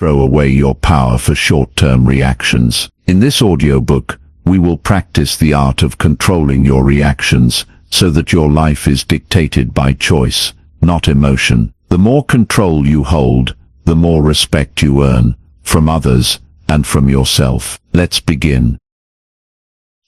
Throw away your power for short-term reactions. In this audiobook, we will practice the art of controlling your reactions so that your life is dictated by choice, not emotion. The more control you hold, the more respect you earn from others and from yourself. Let's begin.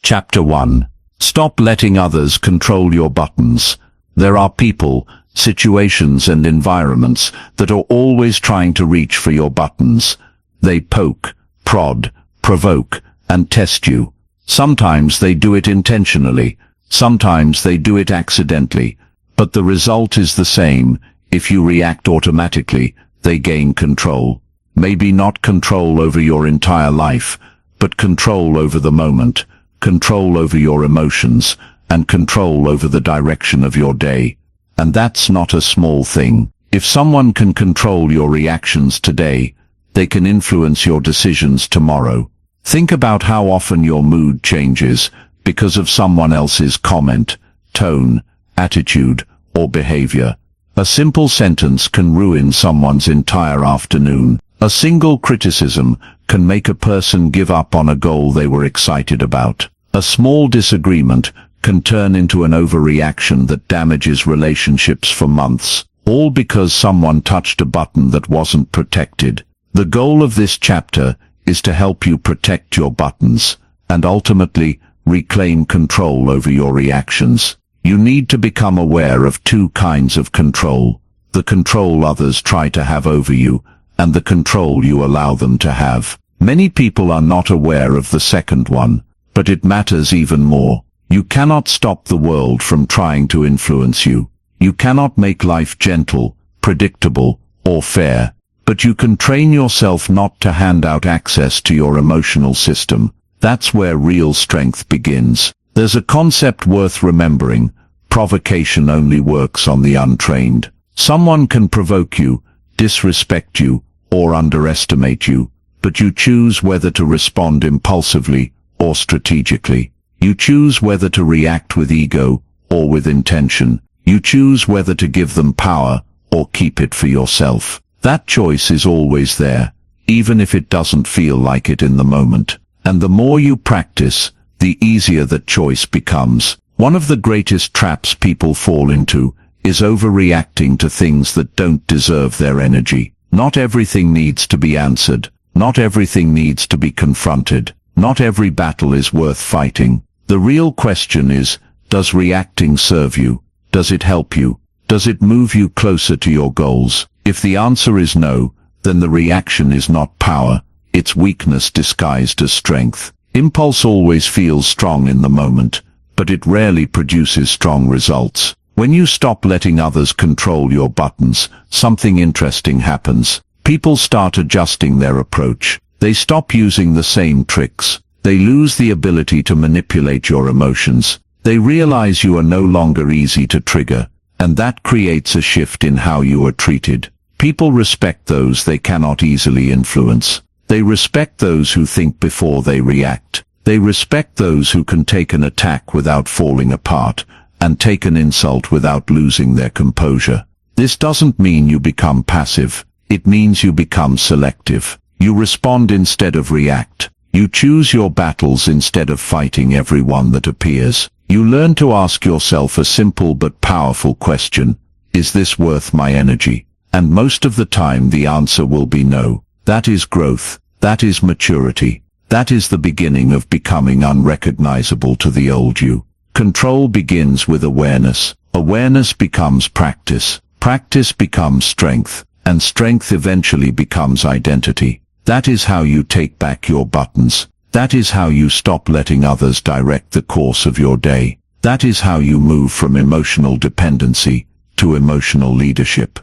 Chapter 1. Stop letting others control your buttons. There are people, situations and environments that are always trying to reach for your buttons. They poke, prod, provoke, and test you. Sometimes they do it intentionally, sometimes they do it accidentally, but the result is the same. If you react automatically, they gain control. Maybe not control over your entire life, but control over the moment, control over your emotions, and control over the direction of your day. And that's not a small thing. If someone can control your reactions today, they can influence your decisions tomorrow. Think about how often your mood changes because of someone else's comment, tone, attitude, or behavior. A simple sentence can ruin someone's entire afternoon. A single criticism can make a person give up on a goal they were excited about. A small disagreement can turn into an overreaction that damages relationships for months, all because someone touched a button that wasn't protected. The goal of this chapter is to help you protect your buttons, and ultimately, reclaim control over your reactions. You need to become aware of two kinds of control: the control others try to have over you, and the control you allow them to have. Many people are not aware of the second one, but it matters even more. You cannot stop the world from trying to influence you. You cannot make life gentle, predictable, or fair, but you can train yourself not to hand out access to your emotional system. That's where real strength begins. There's a concept worth remembering: provocation only works on the untrained. Someone can provoke you, disrespect you, or underestimate you, but you choose whether to respond impulsively or strategically. You choose whether to react with ego or with intention. You choose whether to give them power or keep it for yourself. That choice is always there, even if it doesn't feel like it in the moment. And the more you practice, the easier that choice becomes. One of the greatest traps people fall into is overreacting to things that don't deserve their energy. Not everything needs to be answered. Not everything needs to be confronted. Not every battle is worth fighting. The real question is, does reacting serve you? Does it help you? Does it move you closer to your goals? If the answer is no, then the reaction is not power, it's weakness disguised as strength. Impulse always feels strong in the moment, but it rarely produces strong results. When you stop letting others control your buttons, something interesting happens. People start adjusting their approach. They stop using the same tricks. They lose the ability to manipulate your emotions. They realize you are no longer easy to trigger, and that creates a shift in how you are treated. People respect those they cannot easily influence. They respect those who think before they react. They respect those who can take an attack without falling apart, and take an insult without losing their composure. This doesn't mean you become passive. It means you become selective. You respond instead of react. You choose your battles instead of fighting everyone that appears. You learn to ask yourself a simple but powerful question: is this worth my energy? And most of the time the answer will be no. That is growth. That is maturity. That is the beginning of becoming unrecognizable to the old you. Control begins with awareness. Awareness becomes practice. Practice becomes strength. And strength eventually becomes identity. That is how you take back your buttons. That is how you stop letting others direct the course of your day. That is how you move from emotional dependency to emotional leadership.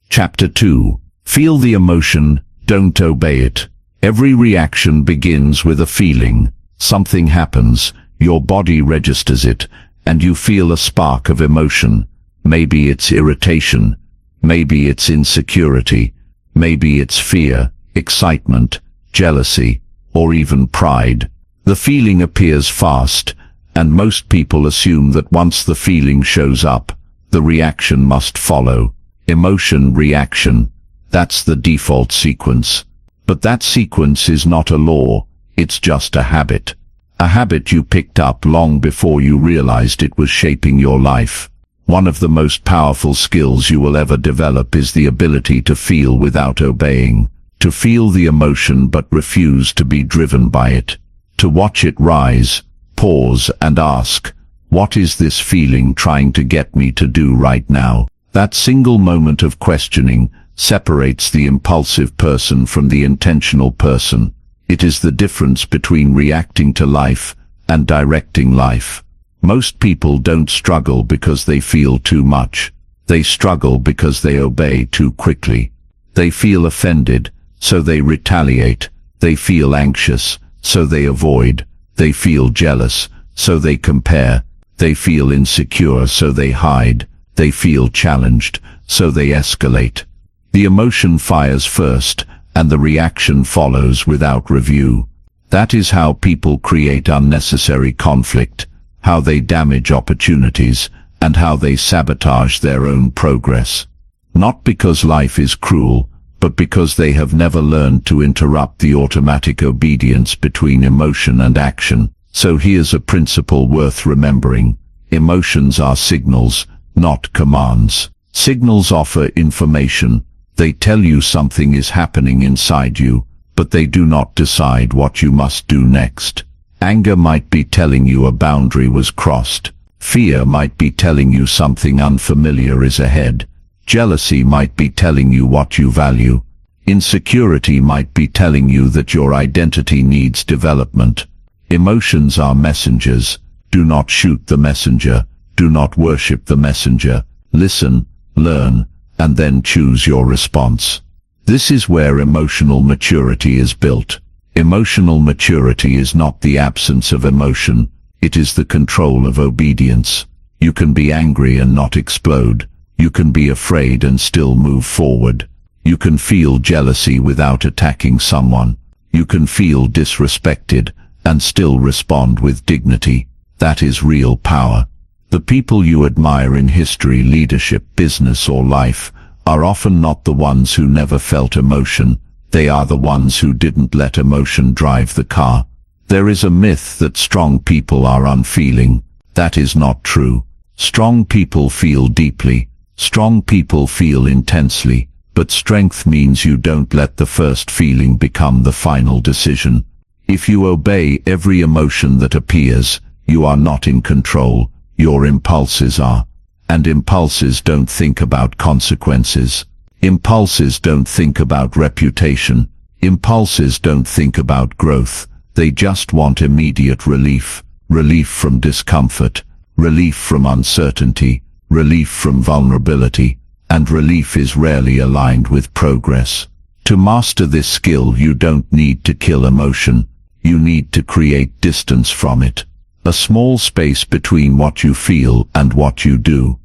Chapter 2. Feel the emotion, don't obey it. Every reaction begins with a feeling. Something happens, your body registers it, and you feel a spark of emotion. Maybe it's irritation, maybe it's insecurity, maybe it's fear, excitement, jealousy, or even pride. The feeling appears fast, and most people assume that once the feeling shows up, the reaction must follow. Emotion, reaction, That's the default sequence. But that sequence is not a law, it's just a habit. A habit you picked up long before you realized it was shaping your life. One of the most powerful skills you will ever develop is the ability to feel without obeying, to feel the emotion but refuse to be driven by it, to watch it rise, pause and ask, what is this feeling trying to get me to do right now? That single moment of questioning separates the impulsive person from the intentional person. It is the difference between reacting to life and directing life. Most people don't struggle because they feel too much. They struggle because they obey too quickly. They feel offended, so they retaliate. They feel anxious, so they avoid. They feel jealous, so they compare. They feel insecure, so they hide. They feel challenged, so they escalate. The emotion fires first, and the reaction follows without review. That is how people create unnecessary conflict, how they damage opportunities, and how they sabotage their own progress. Not because life is cruel, but because they have never learned to interrupt the automatic obedience between emotion and action. So here's a principle worth remembering. Emotions are signals, not commands. Signals offer information. They tell you something is happening inside you, but they do not decide what you must do next. Anger might be telling you a boundary was crossed. Fear might be telling you something unfamiliar is ahead. Jealousy might be telling you what you value. Insecurity might be telling you that your identity needs development. Emotions are messengers. Do not shoot the messenger. Do not worship the messenger. Listen, learn, and then choose your response. This is where emotional maturity is built. Emotional maturity is not the absence of emotion, it is the control of obedience. You can be angry and not explode. You can be afraid and still move forward. You can feel jealousy without attacking someone. You can feel disrespected and still respond with dignity. That is real power. The people you admire in history, leadership, business or life are often not the ones who never felt emotion. They are the ones who didn't let emotion drive the car. There is a myth that strong people are unfeeling. That is not true. Strong people feel deeply. Strong people feel intensely. But strength means you don't let the first feeling become the final decision. If you obey every emotion that appears, you are not in control. Your impulses are. And impulses don't think about consequences. Impulses don't think about reputation. Impulses don't think about growth. They just want immediate relief. Relief from discomfort. Relief from uncertainty. Relief from vulnerability. And relief is rarely aligned with progress. To master this skill, you don't need to kill emotion. You need to create distance from it. A small space between what you feel and what you do.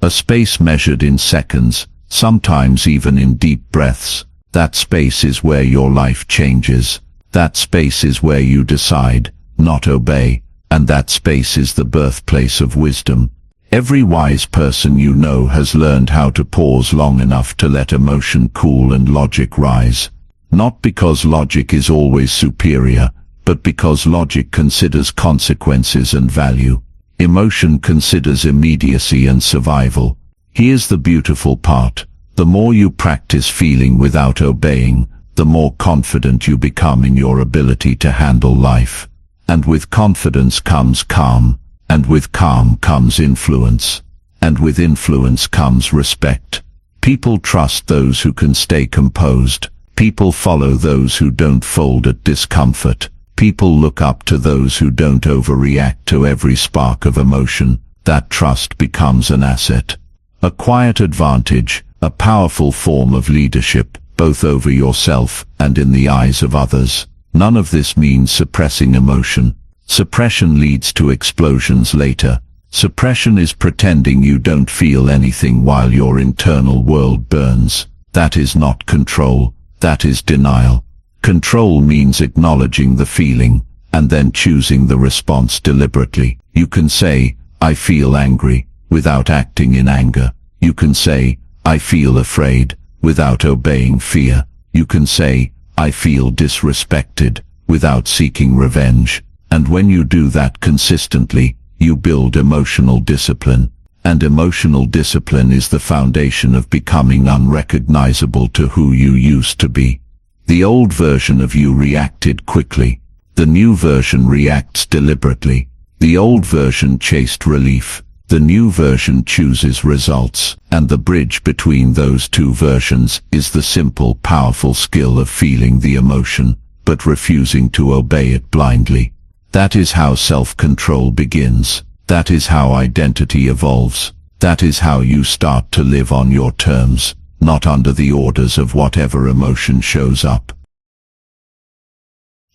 A space measured in seconds, sometimes even in deep breaths. That space is where your life changes. That space is where you decide, not obey. And that space is the birthplace of wisdom. Every wise person you know has learned how to pause long enough to let emotion cool and logic rise. Not because logic is always superior, but because logic considers consequences and value. Emotion considers immediacy and survival. Here's the beautiful part. The more you practice feeling without obeying, the more confident you become in your ability to handle life. And with confidence comes calm, and with calm comes influence, and with influence comes respect. People trust those who can stay composed. People follow those who don't fold at discomfort. People look up to those who don't overreact to every spark of emotion. That trust becomes an asset. A quiet advantage, a powerful form of leadership, both over yourself and in the eyes of others. None of this means suppressing emotion. Suppression leads to explosions later. Suppression is pretending you don't feel anything while your internal world burns. That is not control, that is denial. Control means acknowledging the feeling, and then choosing the response deliberately. You can say, I feel angry, without acting in anger. You can say, I feel afraid, without obeying fear. You can say, I feel disrespected, without seeking revenge. And when you do that consistently, you build emotional discipline. And emotional discipline is the foundation of becoming unrecognizable to who you used to be. The old version of you reacted quickly. The new version reacts deliberately. The old version chased relief. The new version chooses results. And the bridge between those two versions is the simple, powerful skill of feeling the emotion, but refusing to obey it blindly. That is how self-control begins. That is how identity evolves. That is how you start to live on your terms, not under the orders of whatever emotion shows up.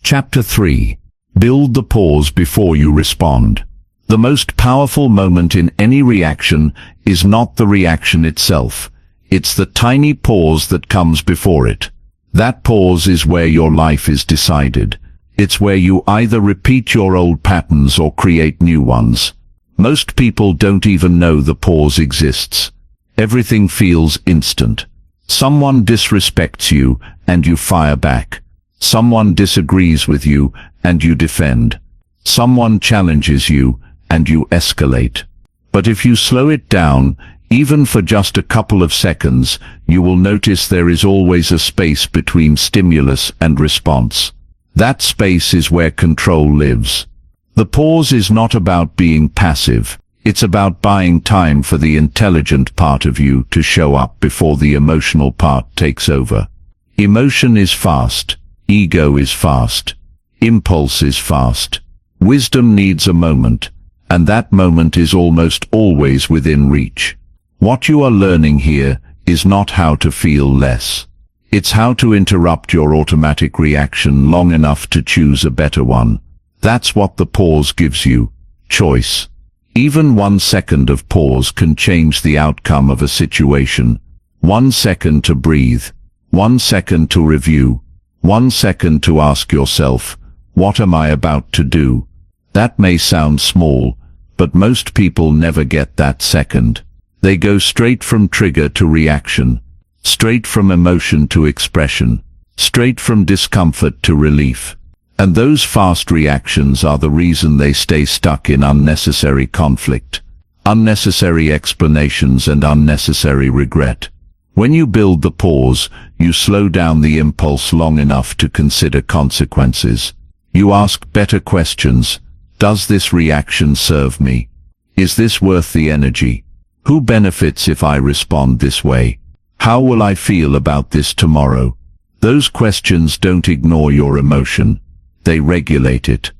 Chapter 3. Build the pause before you respond. The most powerful moment in any reaction is not the reaction itself. It's the tiny pause that comes before it. That pause is where your life is decided. It's where you either repeat your old patterns or create new ones. Most people don't even know the pause exists. Everything feels instant. Someone disrespects you and you fire back. Someone disagrees with you and you defend. Someone challenges you and you escalate. But if you slow it down, even for just a couple of seconds, you will notice there is always a space between stimulus and response. That space is where control lives. The pause is not about being passive. It's about buying time for the intelligent part of you to show up before the emotional part takes over. Emotion is fast. Ego is fast. Impulse is fast. Wisdom needs a moment, and that moment is almost always within reach. What you are learning here is not how to feel less. It's how to interrupt your automatic reaction long enough to choose a better one. That's what the pause gives you. Choice. Even 1 second of pause can change the outcome of a situation. 1 second to breathe. 1 second to review. 1 second to ask yourself, what am I about to do? That may sound small, but most people never get that second. They go straight from trigger to reaction, straight from emotion to expression, straight from discomfort to relief. And those fast reactions are the reason they stay stuck in unnecessary conflict, unnecessary explanations and unnecessary regret. When you build the pause, you slow down the impulse long enough to consider consequences. You ask better questions. Does this reaction serve me? Is this worth the energy? Who benefits if I respond this way? How will I feel about this tomorrow? Those questions don't ignore your emotion. They regulate it.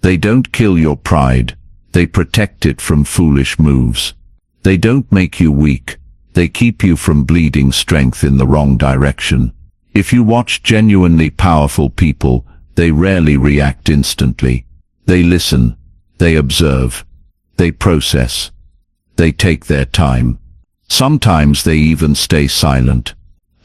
They don't kill your pride. They protect it from foolish moves. They don't make you weak. They keep you from bleeding strength in the wrong direction. If you watch genuinely powerful people, they rarely react instantly. They listen. They observe. They process. They take their time. Sometimes they even stay silent.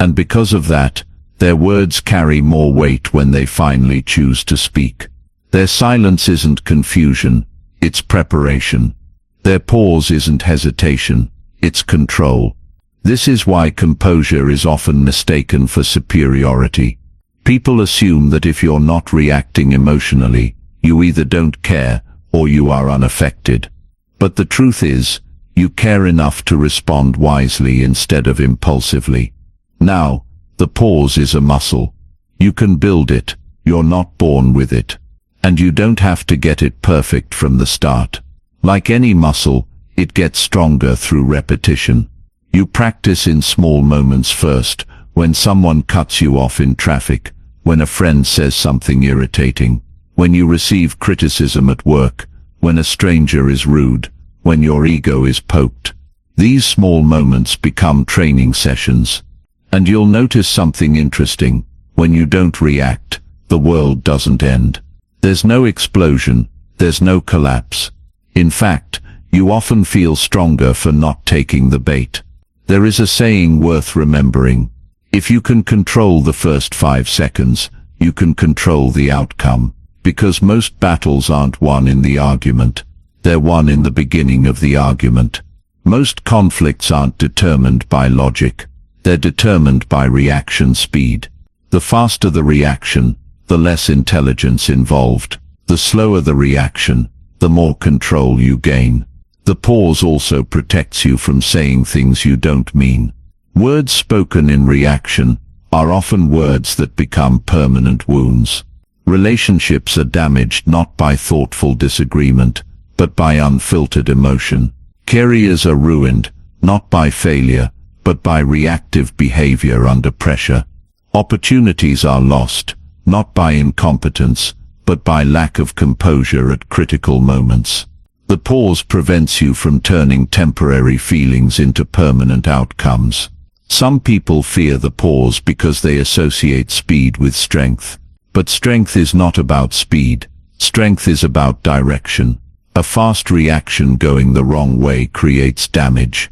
And because of that, their words carry more weight when they finally choose to speak. Their silence isn't confusion, it's preparation. Their pause isn't hesitation, it's control. This is why composure is often mistaken for superiority. People assume that if you're not reacting emotionally, you either don't care or you are unaffected. But the truth is, you care enough to respond wisely instead of impulsively. Now, the pause is a muscle. You can build it, you're not born with it. And you don't have to get it perfect from the start. Like any muscle, it gets stronger through repetition. You practice in small moments first, when someone cuts you off in traffic, when a friend says something irritating, when you receive criticism at work, when a stranger is rude, when your ego is poked. These small moments become training sessions. And you'll notice something interesting. When you don't react, the world doesn't end. There's no explosion, there's no collapse. In fact, you often feel stronger for not taking the bait. There is a saying worth remembering. If you can control the first 5 seconds, you can control the outcome. Because most battles aren't won in the argument. They're won in the beginning of the argument. Most conflicts aren't determined by logic. They're determined by reaction speed. The faster the reaction, the less intelligence involved. The slower the reaction, the more control you gain. The pause also protects you from saying things you don't mean. Words spoken in reaction are often words that become permanent wounds. Relationships are damaged not by thoughtful disagreement, but by unfiltered emotion. Careers are ruined, not by failure, but by reactive behavior under pressure. Opportunities are lost, not by incompetence, but by lack of composure at critical moments. The pause prevents you from turning temporary feelings into permanent outcomes. Some people fear the pause because they associate speed with strength. But strength is not about speed. Strength is about direction. A fast reaction going the wrong way creates damage.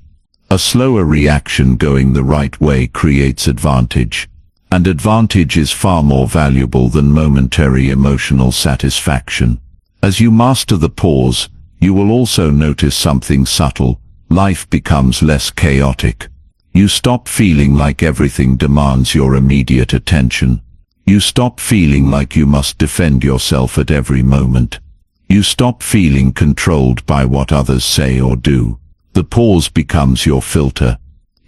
A slower reaction going the right way creates advantage. And advantage is far more valuable than momentary emotional satisfaction. As you master the pause, you will also notice something subtle. Life becomes less chaotic. You stop feeling like everything demands your immediate attention. You stop feeling like you must defend yourself at every moment. You stop feeling controlled by what others say or do. The pause becomes your filter.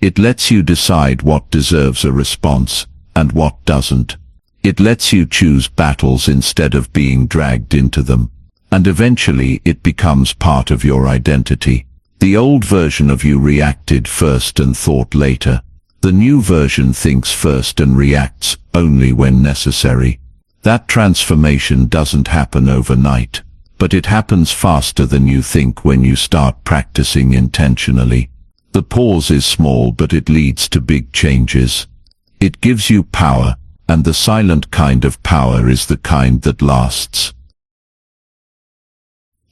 It lets you decide what deserves a response and what doesn't. It lets you choose battles instead of being dragged into them. And eventually it becomes part of your identity. The old version of you reacted first and thought later. The new version thinks first and reacts only when necessary. That transformation doesn't happen overnight, but it happens faster than you think when you start practicing intentionally. The pause is small, but it leads to big changes. It gives you power, and the silent kind of power is the kind that lasts.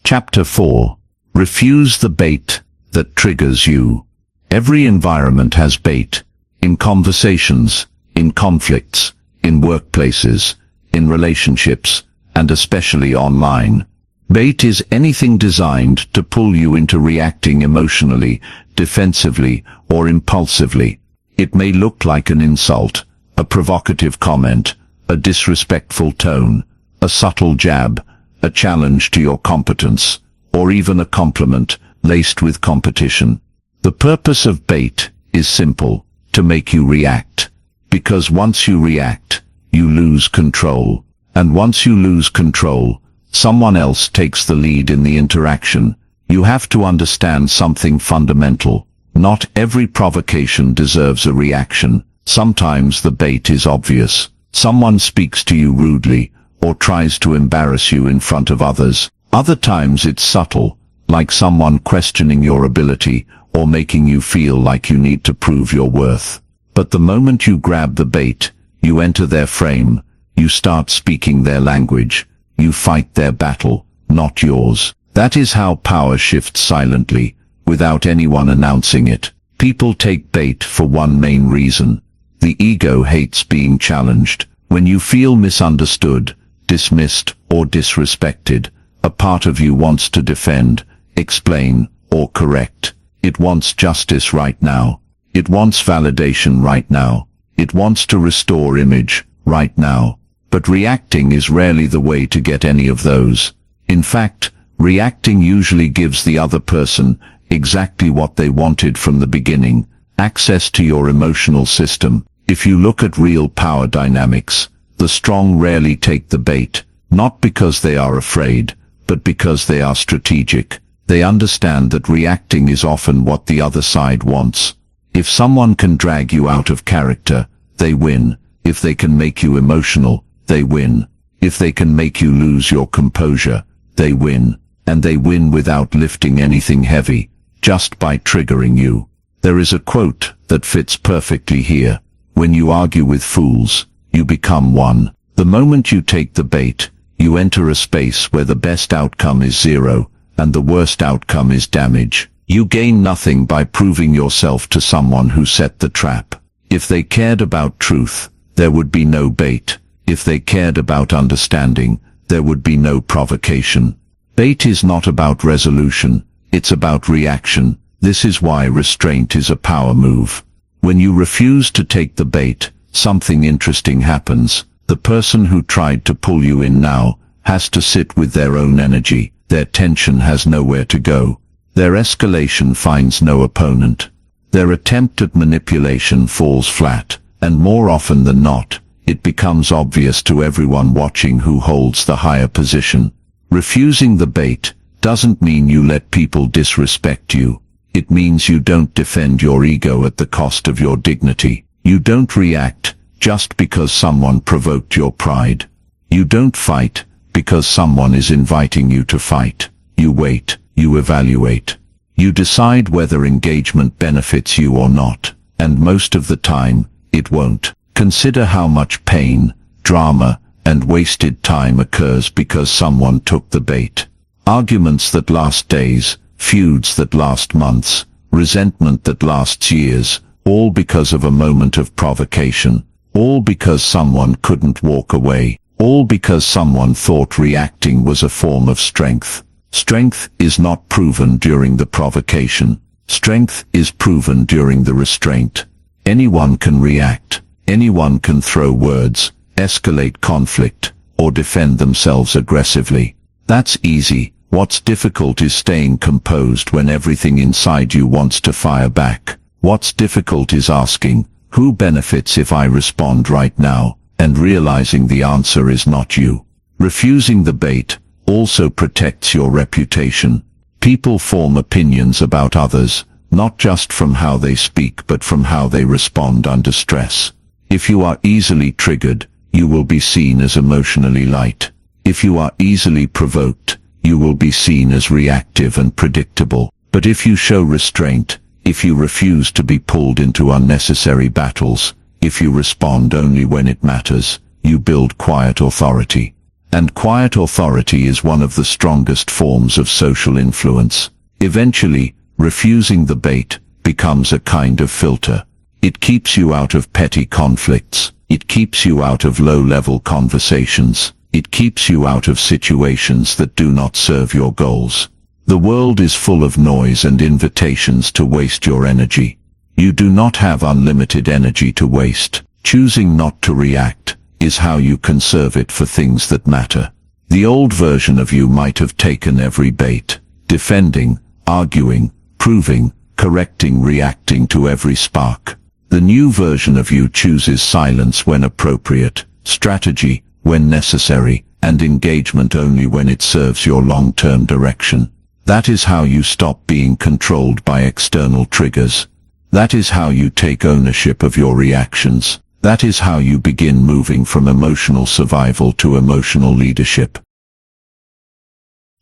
Chapter 4. Refuse the bait that triggers you. Every environment has bait. In conversations, in conflicts, in workplaces, in relationships, and especially online. Bait is anything designed to pull you into reacting emotionally, defensively, or impulsively. It may look like an insult, a provocative comment, a disrespectful tone, a subtle jab, a challenge to your competence, or even a compliment laced with competition. The purpose of bait is simple: to make you react. Because once you react, you lose control. And once you lose control, someone else takes the lead in the interaction. You have to understand something fundamental. Not every provocation deserves a reaction. Sometimes the bait is obvious. Someone speaks to you rudely, or tries to embarrass you in front of others. Other times it's subtle, like someone questioning your ability, or making you feel like you need to prove your worth. But the moment you grab the bait, you enter their frame, you start speaking their language, you fight their battle, not yours. That is how power shifts silently, without anyone announcing it. People take bait for one main reason. The ego hates being challenged. When you feel misunderstood, dismissed, or disrespected, a part of you wants to defend, explain, or correct. It wants justice right now. It wants validation right now. It wants to restore image right now. But reacting is rarely the way to get any of those. In fact, reacting usually gives the other person exactly what they wanted from the beginning: access to your emotional system. If you look at real power dynamics, the strong rarely take the bait, not because they are afraid, but because they are strategic. They understand that reacting is often what the other side wants. If someone can drag you out of character, they win. If they can make you emotional, they win. If they can make you lose your composure, they win. And they win without lifting anything heavy, just by triggering you. There is a quote that fits perfectly here: when you argue with fools, you become one. The moment you take the bait, you enter a space where the best outcome is zero, and the worst outcome is damage. You gain nothing by proving yourself to someone who set the trap. If they cared about truth, there would be no bait. If they cared about understanding, there would be no provocation. Bait is not about resolution, it's about reaction. This is why restraint is a power move. When you refuse to take the bait, something interesting happens. The person who tried to pull you in now has to sit with their own energy. Their tension has nowhere to go. Their escalation finds no opponent. Their attempt at manipulation falls flat, and more often than not, it becomes obvious to everyone watching who holds the higher position. Refusing the bait doesn't mean you let people disrespect you. It means you don't defend your ego at the cost of your dignity. You don't react just because someone provoked your pride. You don't fight because someone is inviting you to fight. You wait, you evaluate. You decide whether engagement benefits you or not, and most of the time, it won't. Consider how much pain, drama, and wasted time occurs because someone took the bait. Arguments that last days, feuds that last months, resentment that lasts years, all because of a moment of provocation, all because someone couldn't walk away, all because someone thought reacting was a form of strength. Strength is not proven during the provocation. Strength is proven during the restraint. Anyone can react. Anyone can throw words, escalate conflict, or defend themselves aggressively. That's easy. What's difficult is staying composed when everything inside you wants to fire back. What's difficult is asking, who benefits if I respond right now, and realizing the answer is not you. Refusing the bait also protects your reputation. People form opinions about others, not just from how they speak but from how they respond under stress. If you are easily triggered, you will be seen as emotionally light. If you are easily provoked, you will be seen as reactive and predictable. But if you show restraint, if you refuse to be pulled into unnecessary battles, if you respond only when it matters, you build quiet authority. And quiet authority is one of the strongest forms of social influence. Eventually, refusing the bait becomes a kind of filter. It keeps you out of petty conflicts. It keeps you out of low-level conversations. It keeps you out of situations that do not serve your goals. The world is full of noise and invitations to waste your energy. You do not have unlimited energy to waste. Choosing not to react is how you conserve it for things that matter. The old version of you might have taken every bait, defending, arguing, proving, correcting, reacting to every spark. The new version of you chooses silence when appropriate, strategy when necessary, and engagement only when it serves your long-term direction. That is how you stop being controlled by external triggers. That is how you take ownership of your reactions. That is how you begin moving from emotional survival to emotional leadership.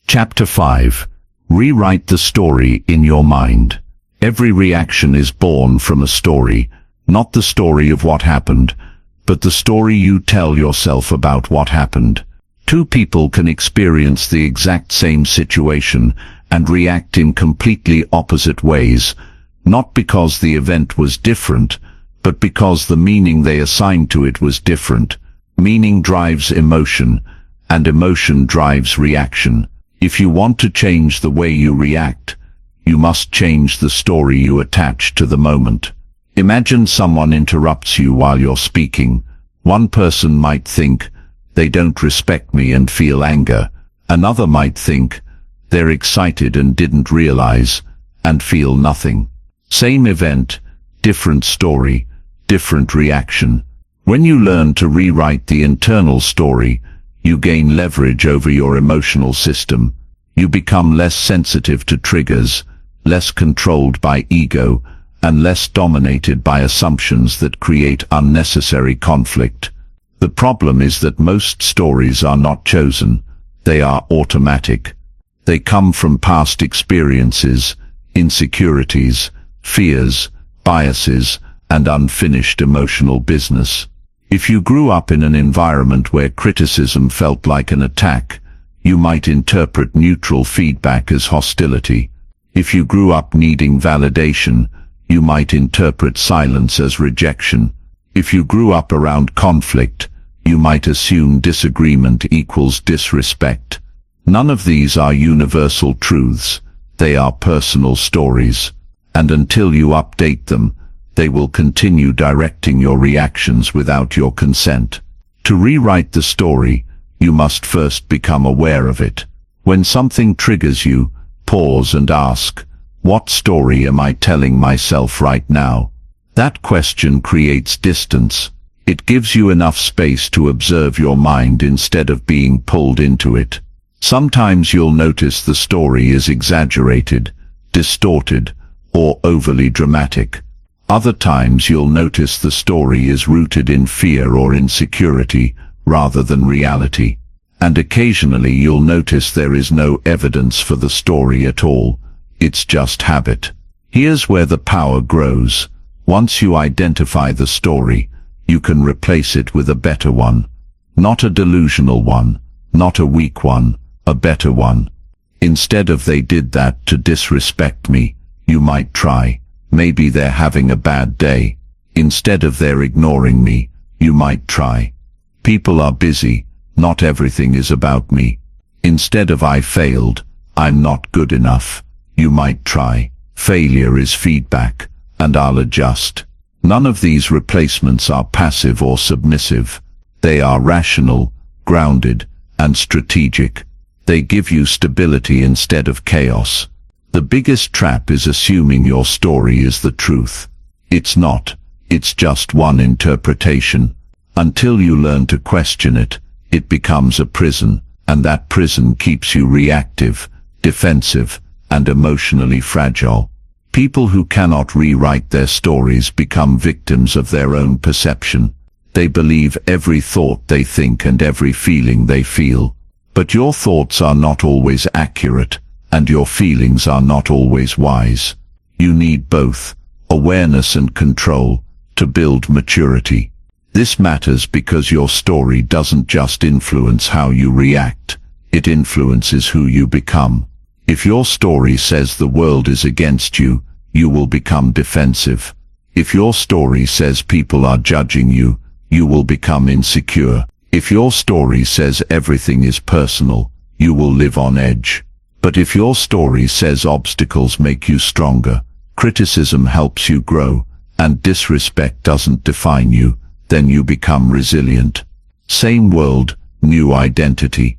Chapter 5. Rewrite the story in your mind. Every reaction is born from a story, not the story of what happened, but the story you tell yourself about what happened. Two people can experience the exact same situation and react in completely opposite ways, not because the event was different, but because the meaning they assigned to it was different. Meaning drives emotion, and emotion drives reaction. If you want to change the way you react, you must change the story you attach to the moment. Imagine someone interrupts you while you're speaking. One person might think, they don't respect me and feel anger. Another might think, they're excited and didn't realize, and feel nothing. Same event, different story, different reaction. When you learn to rewrite the internal story, you gain leverage over your emotional system. You become less sensitive to triggers, less controlled by ego, and less dominated by assumptions that create unnecessary conflict. The problem is that most stories are not chosen. They are automatic. They come from past experiences, insecurities, fears, biases, and unfinished emotional business. If you grew up in an environment where criticism felt like an attack, you might interpret neutral feedback as hostility. If you grew up needing validation, you might interpret silence as rejection. If you grew up around conflict, you might assume disagreement equals disrespect. None of these are universal truths. They are personal stories. And until you update them, they will continue directing your reactions without your consent. To rewrite the story, you must first become aware of it. When something triggers you, pause and ask, what story am I telling myself right now? That question creates distance. It gives you enough space to observe your mind instead of being pulled into it. Sometimes you'll notice the story is exaggerated, distorted, or overly dramatic. Other times you'll notice the story is rooted in fear or insecurity rather than reality. And occasionally you'll notice there is no evidence for the story at all. It's just habit. Here's where the power grows. Once you identify the story, you can replace it with a better one. Not a delusional one, not a weak one, a better one. Instead of "they did that to disrespect me," you might try, "maybe they're having a bad day." Instead of "they're ignoring me," you might try, "people are busy, not everything is about me." Instead of "I failed, I'm not good enough," you might try, "failure is feedback, and I'll adjust." None of these replacements are passive or submissive. They are rational, grounded, and strategic. They give you stability instead of chaos. The biggest trap is assuming your story is the truth. It's not. It's just one interpretation. Until you learn to question it, it becomes a prison, and that prison keeps you reactive, defensive, and emotionally fragile. People who cannot rewrite their stories become victims of their own perception. They believe every thought they think and every feeling they feel. But your thoughts are not always accurate, and your feelings are not always wise. You need both, awareness and control, to build maturity. This matters because your story doesn't just influence how you react, it influences who you become. If your story says the world is against you, you will become defensive. If your story says people are judging you, you will become insecure. If your story says everything is personal, you will live on edge. But if your story says obstacles make you stronger, criticism helps you grow, and disrespect doesn't define you, then you become resilient. Same world, new identity.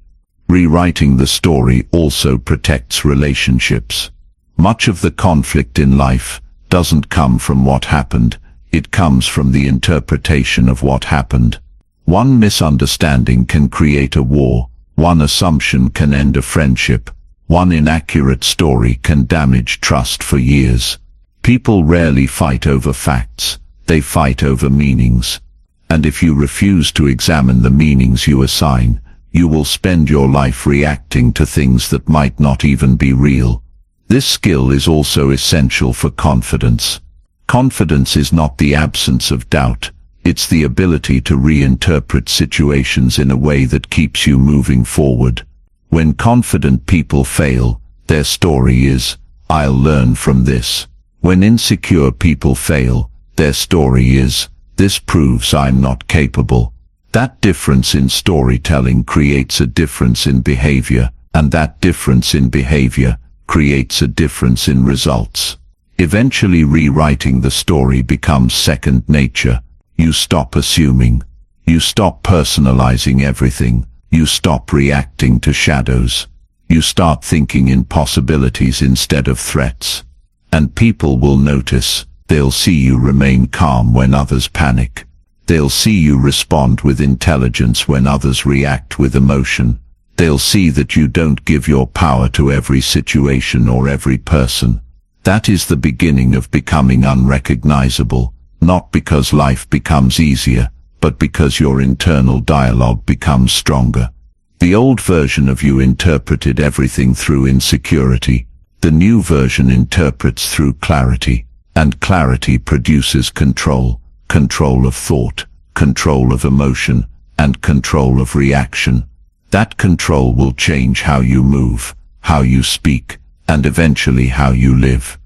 Rewriting the story also protects relationships. Much of the conflict in life doesn't come from what happened, it comes from the interpretation of what happened. One misunderstanding can create a war, one assumption can end a friendship, one inaccurate story can damage trust for years. People rarely fight over facts, they fight over meanings. And if you refuse to examine the meanings you assign, you will spend your life reacting to things that might not even be real. This skill is also essential for confidence. Confidence is not the absence of doubt, it's the ability to reinterpret situations in a way that keeps you moving forward. When confident people fail, their story is, "I'll learn from this." When insecure people fail, their story is, "This proves I'm not capable." That difference in storytelling creates a difference in behavior, and that difference in behavior creates a difference in results. Eventually rewriting the story becomes second nature. You stop assuming. You stop personalizing everything. You stop reacting to shadows. You start thinking in possibilities instead of threats. And people will notice. They'll see you remain calm when others panic. They'll see you respond with intelligence when others react with emotion. They'll see that you don't give your power to every situation or every person. That is the beginning of becoming unrecognizable, not because life becomes easier, but because your internal dialogue becomes stronger. The old version of you interpreted everything through insecurity. The new version interprets through clarity, and clarity produces control. Control of thought, control of emotion, and control of reaction. That control will change how you move, how you speak, and eventually how you live.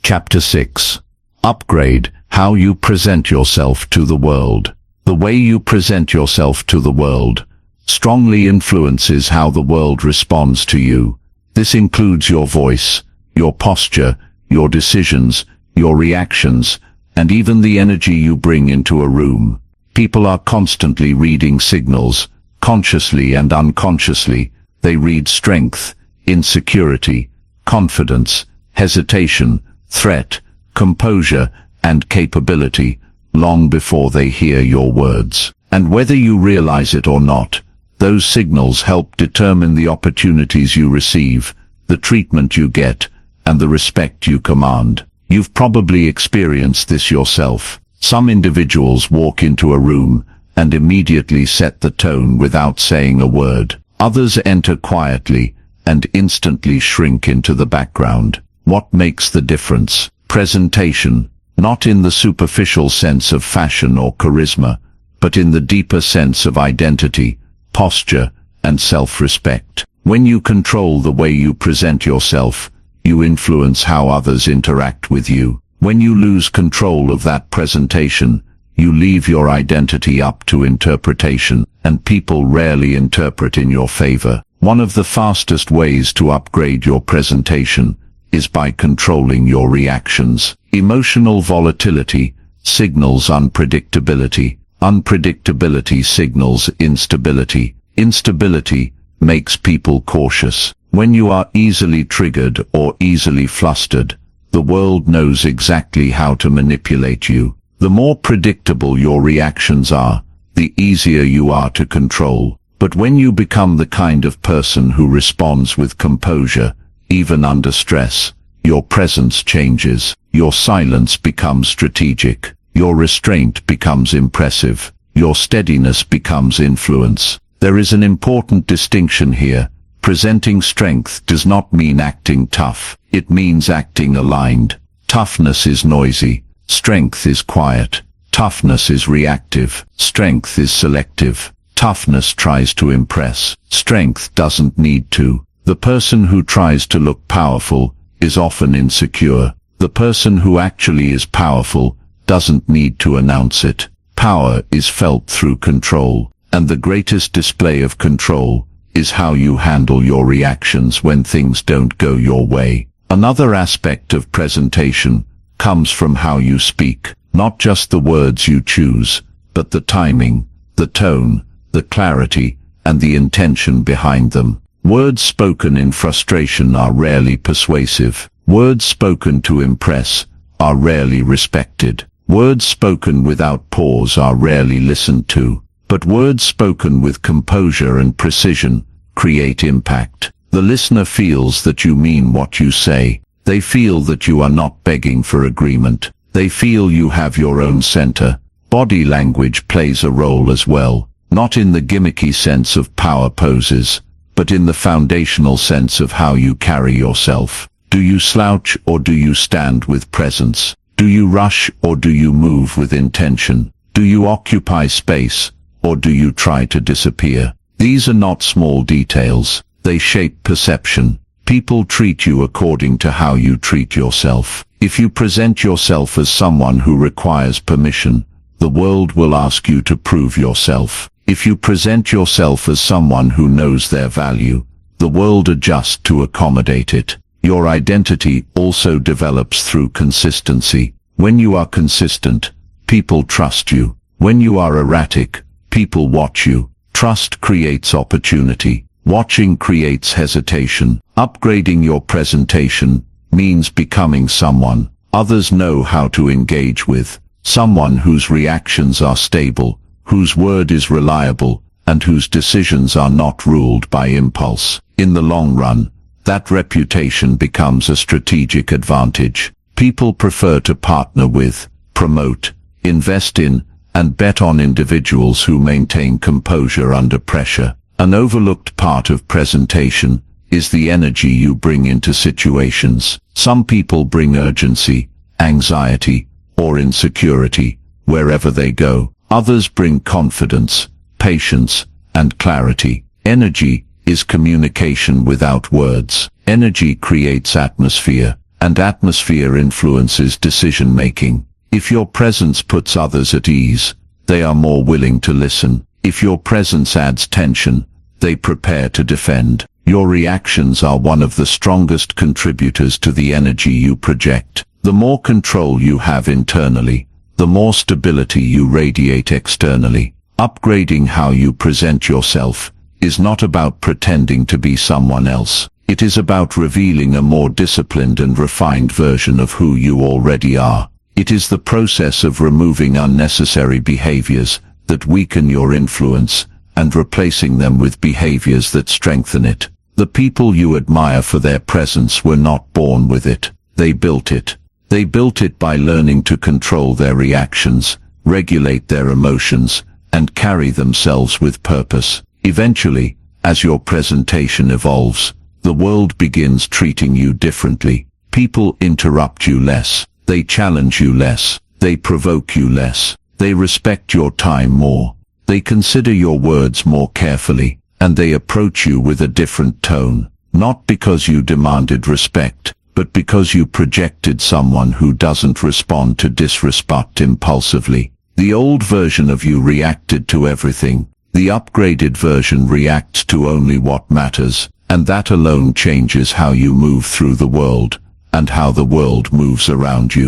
Chapter 6. Upgrade: How you present yourself to the world. The way you present yourself to the world strongly influences how the world responds to you. This includes your voice, your posture, your decisions, your reactions, and even the energy you bring into a room. People are constantly reading signals, consciously and unconsciously. They read strength, insecurity, confidence, hesitation, threat, composure, and capability, long before they hear your words. And whether you realize it or not, those signals help determine the opportunities you receive, the treatment you get, and the respect you command. You've probably experienced this yourself. Some individuals walk into a room and immediately set the tone without saying a word. Others enter quietly and instantly shrink into the background. What makes the difference? Presentation, not in the superficial sense of fashion or charisma, but in the deeper sense of identity, posture, and self-respect. When you control the way you present yourself, you influence how others interact with you. When you lose control of that presentation, you leave your identity up to interpretation, and people rarely interpret in your favor. One of the fastest ways to upgrade your presentation is by controlling your reactions. Emotional volatility signals unpredictability. Unpredictability signals instability. Instability makes people cautious. When you are easily triggered or easily flustered, the world knows exactly how to manipulate you. The more predictable your reactions are, the easier you are to control. But when you become the kind of person who responds with composure, even under stress, your presence changes. Your silence becomes strategic. Your restraint becomes impressive. Your steadiness becomes influence. There is an important distinction here. Presenting strength does not mean acting tough. It means acting aligned. Toughness is noisy. Strength is quiet. Toughness is reactive. Strength is selective. Toughness tries to impress. Strength doesn't need to. The person who tries to look powerful is often insecure. The person who actually is powerful doesn't need to announce it. Power is felt through control, and the greatest display of control is how you handle your reactions when things don't go your way. Another aspect of presentation comes from how you speak, not just the words you choose, but the timing, the tone, the clarity, and the intention behind them. Words spoken in frustration are rarely persuasive. Words spoken to impress are rarely respected. Words spoken without pause are rarely listened to. But words spoken with composure and precision create impact. The listener feels that you mean what you say. They feel that you are not begging for agreement. They feel you have your own center. Body language plays a role as well, not in the gimmicky sense of power poses, but in the foundational sense of how you carry yourself. Do you slouch or do you stand with presence? Do you rush or do you move with intention? Do you occupy space or do you try to disappear? These are not small details. They shape perception. People treat you according to how you treat yourself. If you present yourself as someone who requires permission, the world will ask you to prove yourself. If you present yourself as someone who knows their value, the world adjusts to accommodate it. Your identity also develops through consistency. When you are consistent, people trust you. When you are erratic, people watch you. Trust creates opportunity. Watching creates hesitation. Upgrading your presentation means becoming someone others know how to engage with. Someone whose reactions are stable, whose word is reliable, and whose decisions are not ruled by impulse. In the long run, that reputation becomes a strategic advantage. People prefer to partner with, promote, invest in, and bet on individuals who maintain composure under pressure. An overlooked part of presentation is the energy you bring into situations. Some people bring urgency, anxiety, or insecurity wherever they go. Others bring confidence, patience, and clarity. Energy is communication without words. Energy creates atmosphere, and atmosphere influences decision-making. If your presence puts others at ease, they are more willing to listen. If your presence adds tension, they prepare to defend. Your reactions are one of the strongest contributors to the energy you project. The more control you have internally, the more stability you radiate externally. Upgrading how you present yourself is not about pretending to be someone else. It is about revealing a more disciplined and refined version of who you already are. It is the process of removing unnecessary behaviors that weaken your influence and replacing them with behaviors that strengthen it. The people you admire for their presence were not born with it. They built it. They built it by learning to control their reactions, regulate their emotions, and carry themselves with purpose. Eventually, as your presentation evolves, the world begins treating you differently. People interrupt you less. They challenge you less. They provoke you less. They respect your time more. They consider your words more carefully, and they approach you with a different tone, not because you demanded respect, but because you projected someone who doesn't respond to disrespect impulsively. The old version of you reacted to everything. The upgraded version reacts to only what matters, and that alone changes how you move through the world, and how the world moves around you.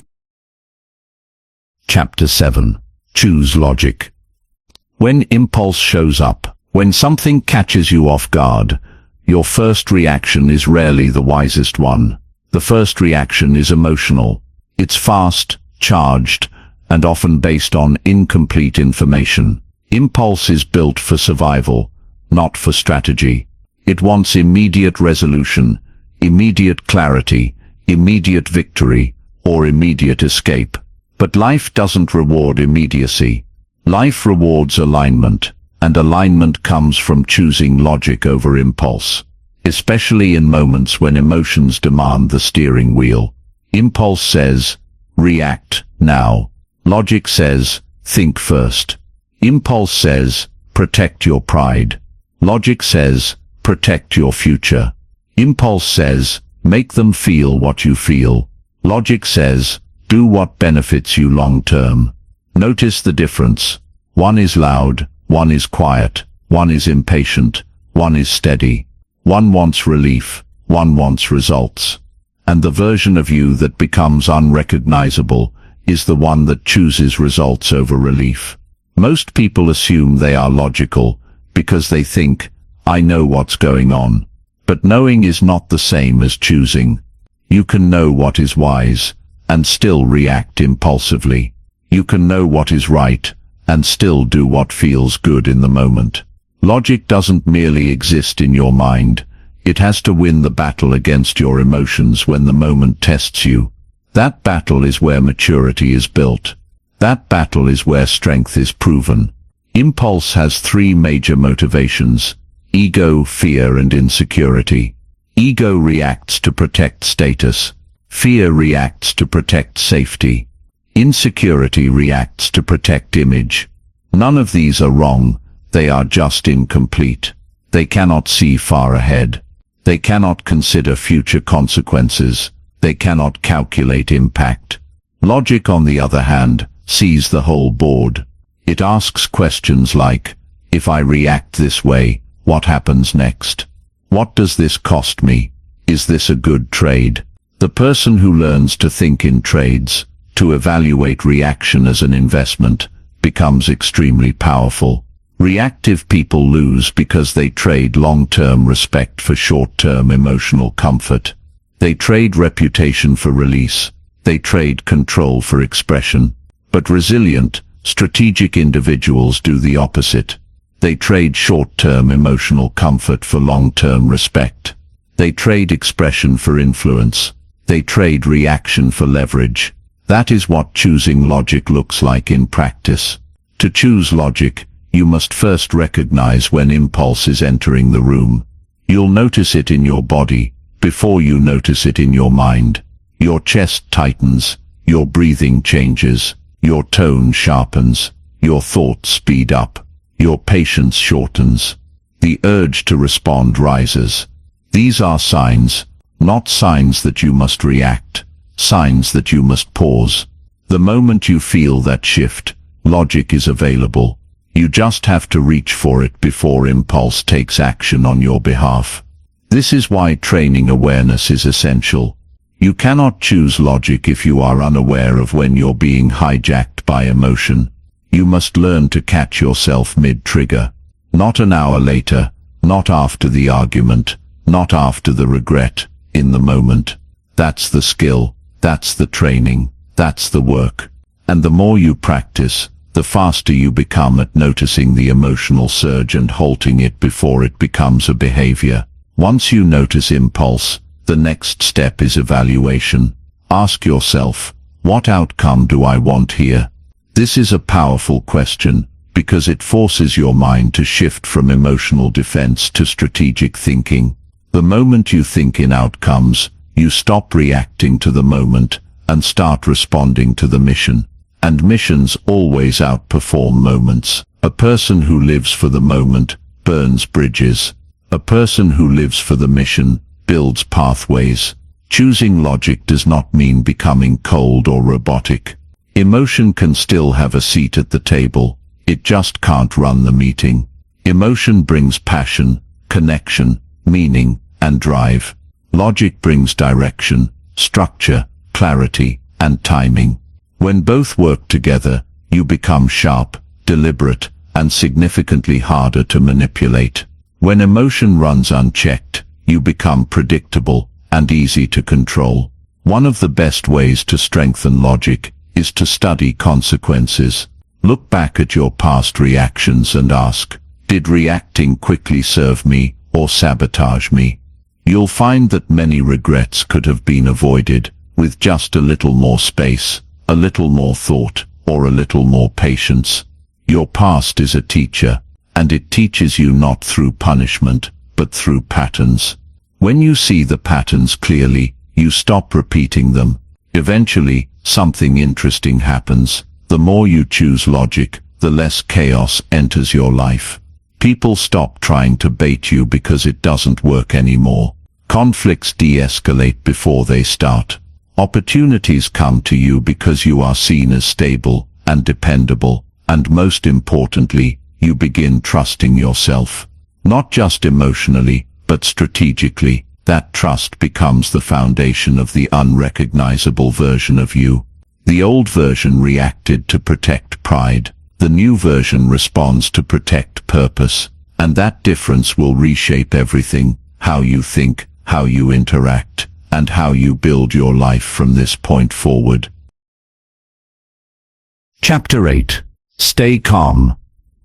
Chapter 7. Choose logic. When impulse shows up, when something catches you off guard, your first reaction is rarely the wisest one. The first reaction is emotional. It's fast, charged, and often based on incomplete information. Impulse is built for survival, not for strategy. It wants immediate resolution, immediate clarity, immediate victory, or immediate escape. But life doesn't reward immediacy. Life rewards alignment, and alignment comes from choosing logic over impulse, especially in moments when emotions demand the steering wheel. Impulse says, react now. Logic says, think first. Impulse says, protect your pride. Logic says, protect your future. Impulse says, make them feel what you feel. Logic says, do what benefits you long term. Notice the difference. One is loud, one is quiet, one is impatient, one is steady. One wants relief, one wants results. And the version of you that becomes unrecognizable is the one that chooses results over relief. Most people assume they are logical because they think, I know what's going on. But knowing is not the same as choosing. You can know what is wise and still react impulsively. You can know what is right and still do what feels good in the moment. Logic doesn't merely exist in your mind. It has to win the battle against your emotions when the moment tests you. That battle is where maturity is built. That battle is where strength is proven. Impulse has three major motivations: ego, fear, and insecurity. Ego reacts to protect status. Fear reacts to protect safety. Insecurity reacts to protect image. None of these are wrong. They are just incomplete. They cannot see far ahead. They cannot consider future consequences. They cannot calculate impact. Logic, on the other hand, sees the whole board. It asks questions like, if I react this way, what happens next? What does this cost me? Is this a good trade? The person who learns to think in trades, to evaluate reaction as an investment, becomes extremely powerful. Reactive people lose because they trade long-term respect for short-term emotional comfort. They trade reputation for release. They trade control for expression. But resilient, strategic individuals do the opposite. They trade short-term emotional comfort for long-term respect. They trade expression for influence. They trade reaction for leverage. That is what choosing logic looks like in practice. To choose logic, you must first recognize when impulse is entering the room. You'll notice it in your body before you notice it in your mind. Your chest tightens, your breathing changes, your tone sharpens, your thoughts speed up, your patience shortens. The urge to respond rises. These are signs, not signs that you must react, signs that you must pause. The moment you feel that shift, logic is available. You just have to reach for it before impulse takes action on your behalf. This is why training awareness is essential. You cannot choose logic if you are unaware of when you're being hijacked by emotion. You must learn to catch yourself mid-trigger. Not an hour later, not after the argument, not after the regret, in the moment. That's the skill, that's the training, that's the work. And the more you practice, the faster you become at noticing the emotional surge and halting it before it becomes a behavior. Once you notice impulse, the next step is evaluation. Ask yourself, what outcome do I want here? This is a powerful question, because it forces your mind to shift from emotional defense to strategic thinking. The moment you think in outcomes, you stop reacting to the moment and start responding to the mission. And missions always outperform moments. A person who lives for the moment burns bridges. A person who lives for the mission builds pathways. Choosing logic does not mean becoming cold or robotic. Emotion can still have a seat at the table. It just can't run the meeting. Emotion brings passion, connection, meaning, and drive. Logic brings direction, structure, clarity, and timing. When both work together, you become sharp, deliberate, and significantly harder to manipulate. When emotion runs unchecked, you become predictable and easy to control. One of the best ways to strengthen logic is to study consequences. Look back at your past reactions and ask, did reacting quickly serve me or sabotage me? You'll find that many regrets could have been avoided with just a little more space, a little more thought, or a little more patience. Your past is a teacher, and it teaches you not through punishment, but through patterns. When you see the patterns clearly, you stop repeating them. Eventually, something interesting happens. The more you choose logic, the less chaos enters your life. People stop trying to bait you because it doesn't work anymore. Conflicts de-escalate before they start. Opportunities come to you because you are seen as stable and dependable, and most importantly, you begin trusting yourself. Not just emotionally, but strategically. That trust becomes the foundation of the unrecognizable version of you. The old version reacted to protect pride. The new version responds to protect purpose. And that difference will reshape everything: how you think, how you interact, and how you build your life from this point forward. Chapter 8. Stay calm.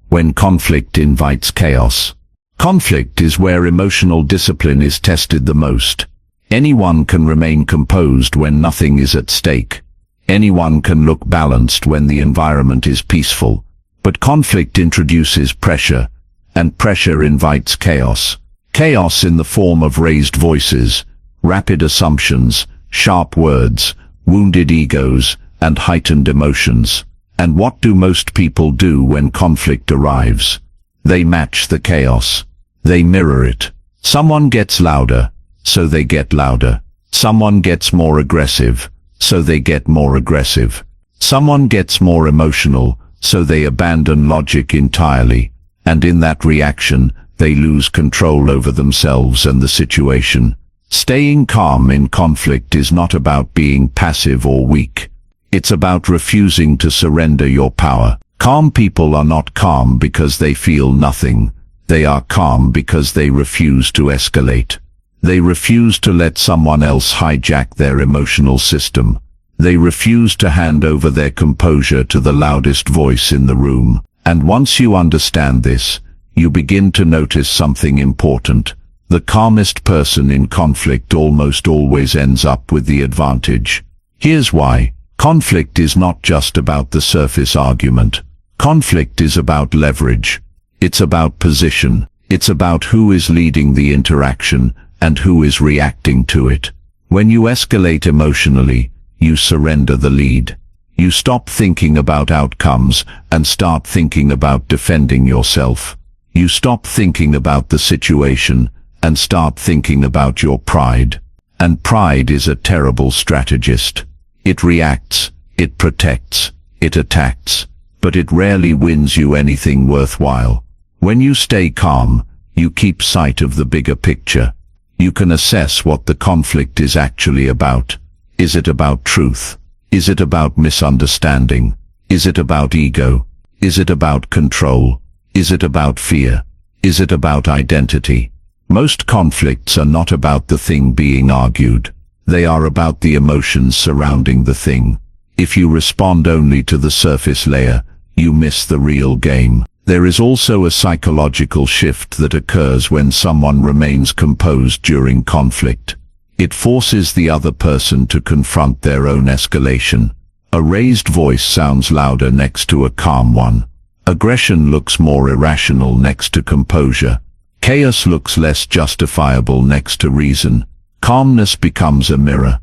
When conflict invites chaos. Conflict is where emotional discipline is tested the most. Anyone can remain composed when nothing is at stake. Anyone can look balanced when the environment is peaceful. But conflict introduces pressure, and pressure invites chaos. Chaos in the form of raised voices, rapid assumptions, sharp words, wounded egos, and heightened emotions. And what do most people do when conflict arrives? They match the chaos. They mirror it. Someone gets louder, so they get louder. Someone gets more aggressive, so they get more aggressive. Someone gets more emotional, so they abandon logic entirely. And in that reaction, they lose control over themselves and the situation. Staying calm in conflict is not about being passive or weak. It's about refusing to surrender your power. Calm people are not calm because they feel nothing. They are calm because they refuse to escalate. They refuse to let someone else hijack their emotional system. They refuse to hand over their composure to the loudest voice in the room. And once you understand this, you begin to notice something important. The calmest person in conflict almost always ends up with the advantage. Here's why. Conflict is not just about the surface argument. Conflict is about leverage. It's about position. It's about who is leading the interaction and who is reacting to it. When you escalate emotionally, you surrender the lead. You stop thinking about outcomes and start thinking about defending yourself. You stop thinking about the situation and start thinking about your pride. And pride is a terrible strategist. It reacts, it protects, it attacks, but it rarely wins you anything worthwhile. When you stay calm, you keep sight of the bigger picture. You can assess what the conflict is actually about. Is it about truth? Is it about misunderstanding? Is it about ego? Is it about control? Is it about fear? Is it about identity? Most conflicts are not about the thing being argued. They are about the emotions surrounding the thing. If you respond only to the surface layer, you miss the real game. There is also a psychological shift that occurs when someone remains composed during conflict. It forces the other person to confront their own escalation. A raised voice sounds louder next to a calm one. Aggression looks more irrational next to composure. Chaos looks less justifiable next to reason. Calmness becomes a mirror.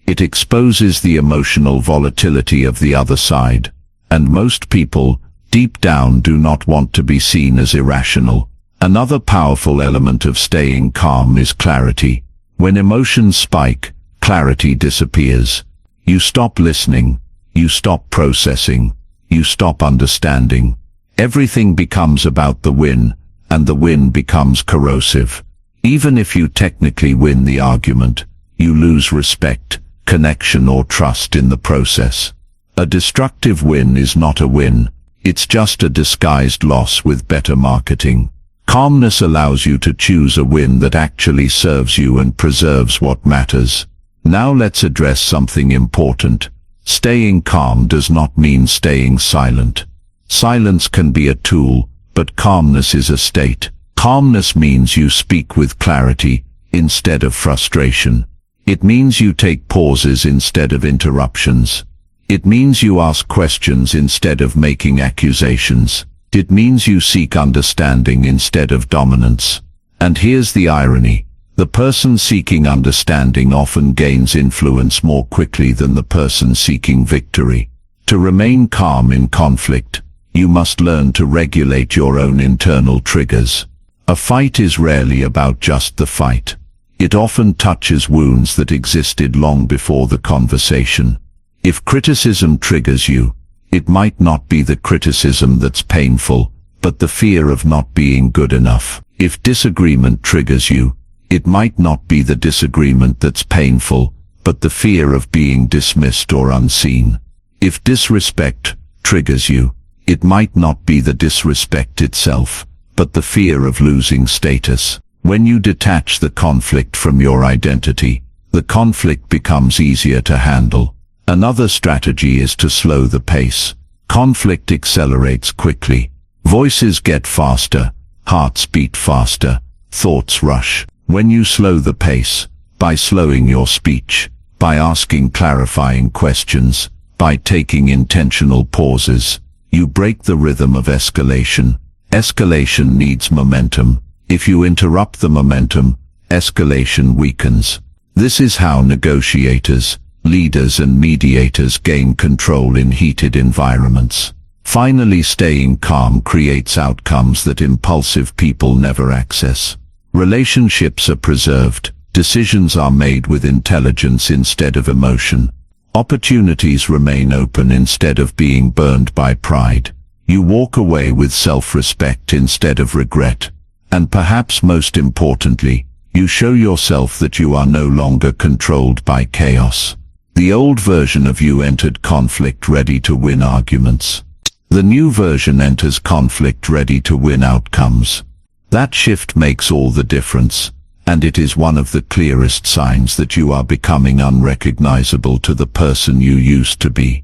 It exposes the emotional volatility of the other side. And most people, deep down, do not want to be seen as irrational. Another powerful element of staying calm is clarity. When emotions spike, clarity disappears. You stop listening. You stop processing. You stop understanding. Everything becomes about the win, and the win becomes corrosive. Even if you technically win the argument, you lose respect, connection, or trust in the process. A destructive win is not a win. It's just a disguised loss with better marketing. Calmness allows you to choose a win that actually serves you and preserves what matters. Now let's address something important. Staying calm does not mean staying silent. Silence can be a tool, but calmness is a state. Calmness means you speak with clarity instead of frustration. It means you take pauses instead of interruptions. It means you ask questions instead of making accusations. It means you seek understanding instead of dominance. And here's the irony. The person seeking understanding often gains influence more quickly than the person seeking victory. To remain calm in conflict, you must learn to regulate your own internal triggers. A fight is rarely about just the fight. It often touches wounds that existed long before the conversation. If criticism triggers you, it might not be the criticism that's painful, but the fear of not being good enough. If disagreement triggers you, it might not be the disagreement that's painful, but the fear of being dismissed or unseen. If disrespect triggers you, it might not be the disrespect itself, but the fear of losing status. When you detach the conflict from your identity, the conflict becomes easier to handle. Another strategy is to slow the pace. Conflict accelerates quickly. Voices get faster, hearts beat faster, thoughts rush. When you slow the pace, by slowing your speech, by asking clarifying questions, by taking intentional pauses, you break the rhythm of escalation. Escalation needs momentum. If you interrupt the momentum, escalation weakens. This is how negotiators, leaders, and mediators gain control in heated environments. Finally, staying calm creates outcomes that impulsive people never access. Relationships are preserved. Decisions are made with intelligence instead of emotion. Opportunities remain open instead of being burned by pride. You walk away with self-respect instead of regret. And perhaps most importantly, you show yourself that you are no longer controlled by chaos. The old version of you entered conflict ready to win arguments. The new version enters conflict ready to win outcomes. That shift makes all the difference, and it is one of the clearest signs that you are becoming unrecognizable to the person you used to be.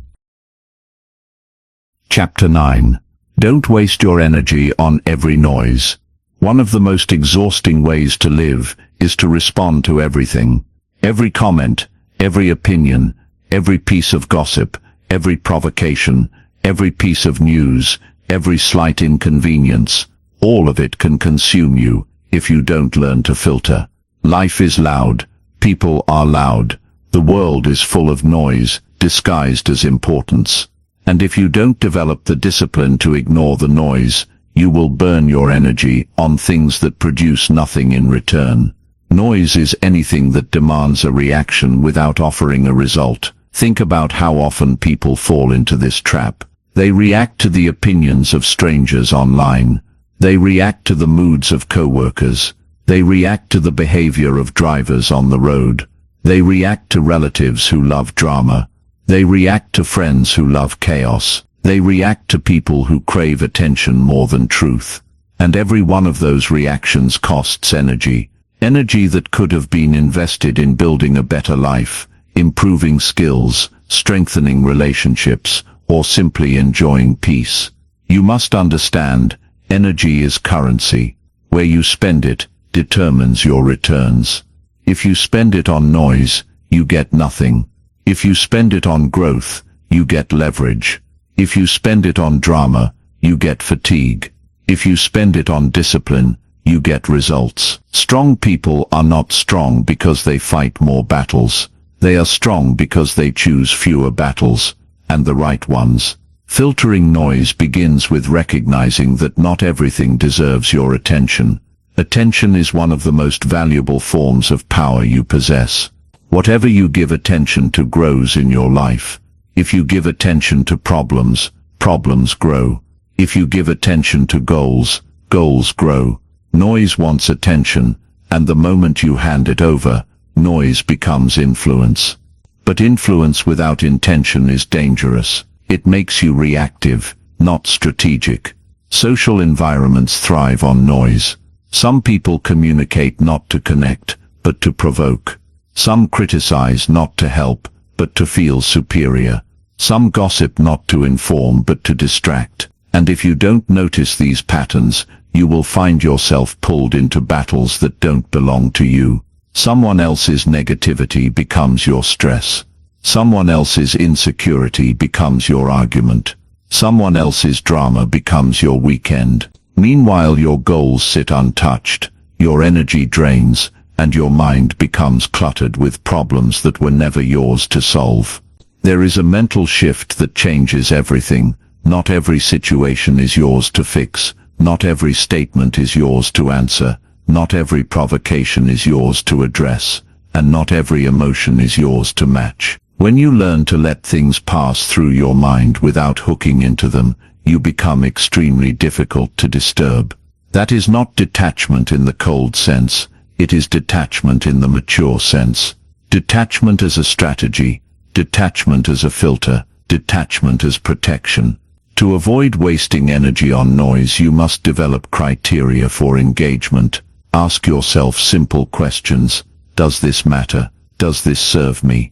Chapter 9. Don't waste your energy on every noise. One of the most exhausting ways to live is to respond to everything. Every comment, every opinion, every piece of gossip, every provocation, every piece of news, every slight inconvenience, all of it can consume you if you don't learn to filter. Life is loud, people are loud, the world is full of noise disguised as importance. And if you don't develop the discipline to ignore the noise, you will burn your energy on things that produce nothing in return. Noise is anything that demands a reaction without offering a result. Think about how often people fall into this trap. They react to the opinions of strangers online. They react to the moods of coworkers. They react to the behavior of drivers on the road. They react to relatives who love drama. They react to friends who love chaos. They react to people who crave attention more than truth. And every one of those reactions costs energy. Energy that could have been invested in building a better life, improving skills, strengthening relationships, or simply enjoying peace. You must understand, energy is currency. Where you spend it determines your returns. If you spend it on noise, you get nothing. If you spend it on growth, you get leverage. If you spend it on drama, you get fatigue. If you spend it on discipline, you get results. Strong people are not strong because they fight more battles. They are strong because they choose fewer battles, and the right ones. Filtering noise begins with recognizing that not everything deserves your attention. Attention is one of the most valuable forms of power you possess. Whatever you give attention to grows in your life. If you give attention to problems, problems grow. If you give attention to goals, goals grow. Noise wants attention, and the moment you hand it over, noise becomes influence. But influence without intention is dangerous. It makes you reactive, not strategic. Social environments thrive on noise. Some people communicate not to connect, but to provoke. Some criticize not to help, but to feel superior. Some gossip not to inform, but to distract. And if you don't notice these patterns, you will find yourself pulled into battles that don't belong to you. Someone else's negativity becomes your stress. Someone else's insecurity becomes your argument. Someone else's drama becomes your weekend. Meanwhile, your goals sit untouched, your energy drains, and your mind becomes cluttered with problems that were never yours to solve. There is a mental shift that changes everything. Not every situation is yours to fix. Not every statement is yours to answer. Not every provocation is yours to address. And not every emotion is yours to match. When you learn to let things pass through your mind without hooking into them, you become extremely difficult to disturb. That is not detachment in the cold sense, it is detachment in the mature sense. Detachment as a strategy, detachment as a filter, detachment as protection. To avoid wasting energy on noise, you must develop criteria for engagement. Ask yourself simple questions. Does this matter? Does this serve me?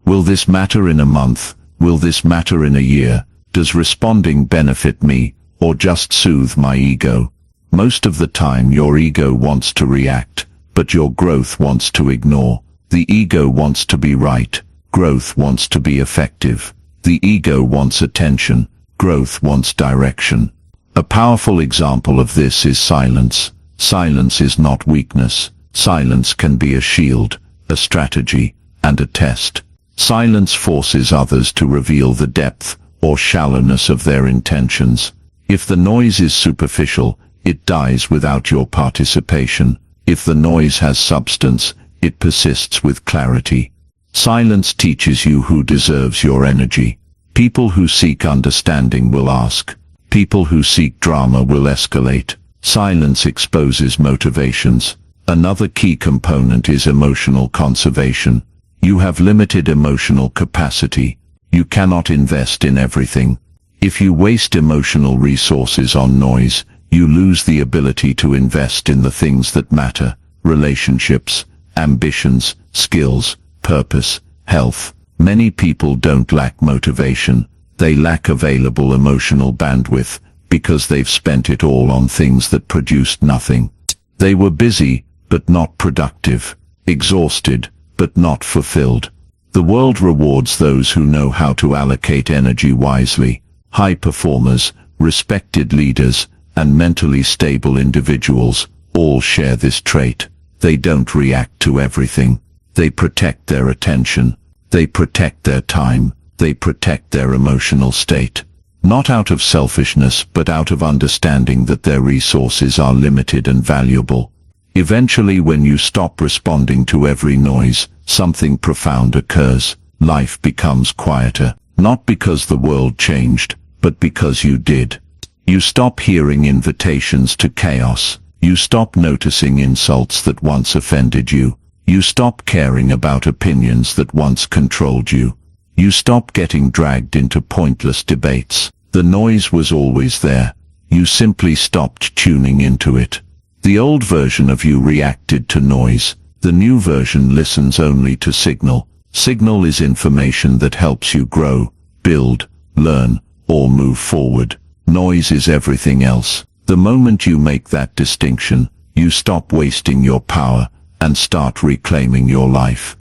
Will this matter in a month? Will this matter in a year? Does responding benefit me, or just soothe my ego? Most of the time your ego wants to react, but your growth wants to ignore. The ego wants to be right. Growth wants to be effective. The ego wants attention. Growth wants direction. A powerful example of this is silence. Silence is not weakness. Silence can be a shield, a strategy, and a test. Silence forces others to reveal the depth or shallowness of their intentions. If the noise is superficial, it dies without your participation. If the noise has substance, it persists with clarity. Silence teaches you who deserves your energy. People who seek understanding will ask. People who seek drama will escalate. Silence exposes motivations. Another key component is emotional conservation. You have limited emotional capacity. You cannot invest in everything. If you waste emotional resources on noise, you lose the ability to invest in the things that matter: relationships, ambitions, skills, purpose, health. Many people don't lack motivation. They lack available emotional bandwidth because they've spent it all on things that produced nothing. They were busy, but not productive. Exhausted, but not fulfilled. The world rewards those who know how to allocate energy wisely. High performers, respected leaders, and mentally stable individuals all share this trait. They don't react to everything. They protect their attention. They protect their time. They protect their emotional state. Not out of selfishness, but out of understanding that their resources are limited and valuable. Eventually, when you stop responding to every noise, something profound occurs. Life becomes quieter, not because the world changed, but because you did. You stop hearing invitations to chaos. You stop noticing insults that once offended you. You stop caring about opinions that once controlled you. You stop getting dragged into pointless debates. The noise was always there. You simply stopped tuning into it. The old version of you reacted to noise. The new version listens only to signal. Signal is information that helps you grow, build, learn, or move forward. Noise is everything else. The moment you make that distinction, you stop wasting your power and start reclaiming your life.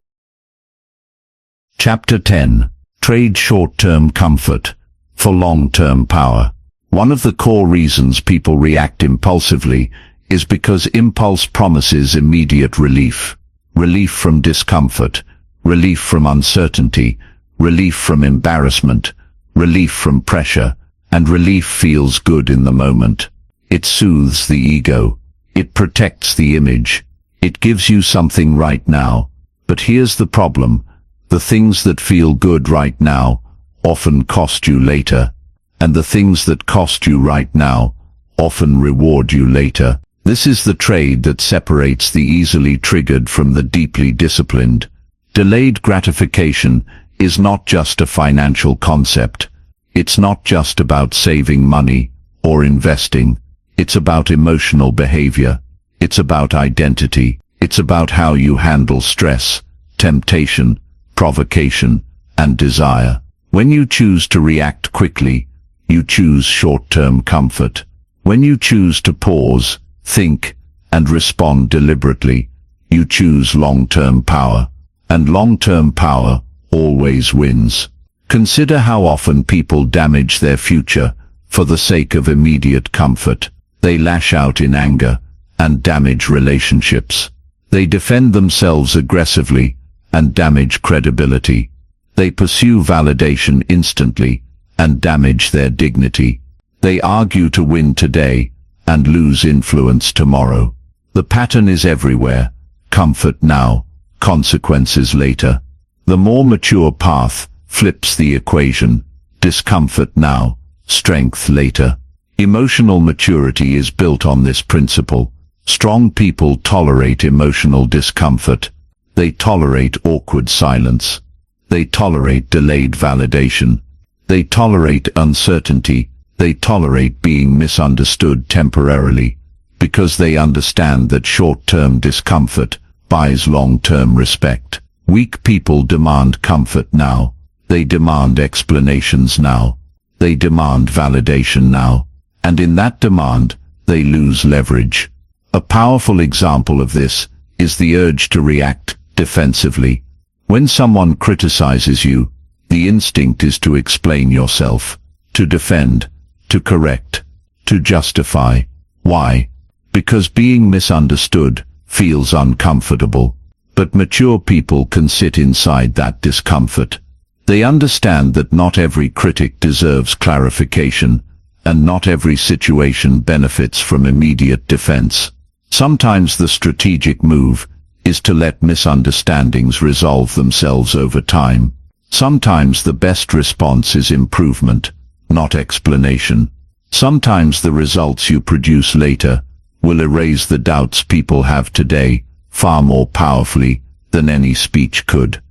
Chapter 10. Trade short-term comfort for long-term power. One of the core reasons people react impulsively is because impulse promises immediate relief. Relief from discomfort, relief from uncertainty, relief from embarrassment, relief from pressure, and relief feels good in the moment. It soothes the ego. It protects the image. It gives you something right now. But here's the problem. The things that feel good right now often cost you later. And the things that cost you right now often reward you later. This is the trade that separates the easily triggered from the deeply disciplined. Delayed gratification is not just a financial concept. It's not just about saving money or investing. It's about emotional behavior. It's about identity. It's about how you handle stress, temptation, provocation, and desire. When you choose to react quickly, you choose short-term comfort. When you choose to pause, think, and respond deliberately, you choose long-term power. And long-term power always wins. Consider how often people damage their future for the sake of immediate comfort. They lash out in anger and damage relationships. They defend themselves aggressively and damage credibility. They pursue validation instantly and damage their dignity. They argue to win today and lose influence tomorrow. The pattern is everywhere. Comfort now, consequences later. The more mature path flips the equation. Discomfort now, strength later. Emotional maturity is built on this principle. Strong people tolerate emotional discomfort. They tolerate awkward silence. They tolerate delayed validation. They tolerate uncertainty. They tolerate being misunderstood temporarily, because they understand that short-term discomfort buys long-term respect. Weak people demand comfort now. They demand explanations now. They demand validation now. And in that demand, they lose leverage. A powerful example of this is the urge to react defensively. When someone criticizes you, the instinct is to explain yourself, to defend, to correct, to justify. Why? Because being misunderstood feels uncomfortable. But mature people can sit inside that discomfort. They understand that not every critic deserves clarification, and not every situation benefits from immediate defense. Sometimes the strategic move is to let misunderstandings resolve themselves over time. Sometimes the best response is improvement, not explanation. Sometimes the results you produce later will erase the doubts people have today far more powerfully than any speech could.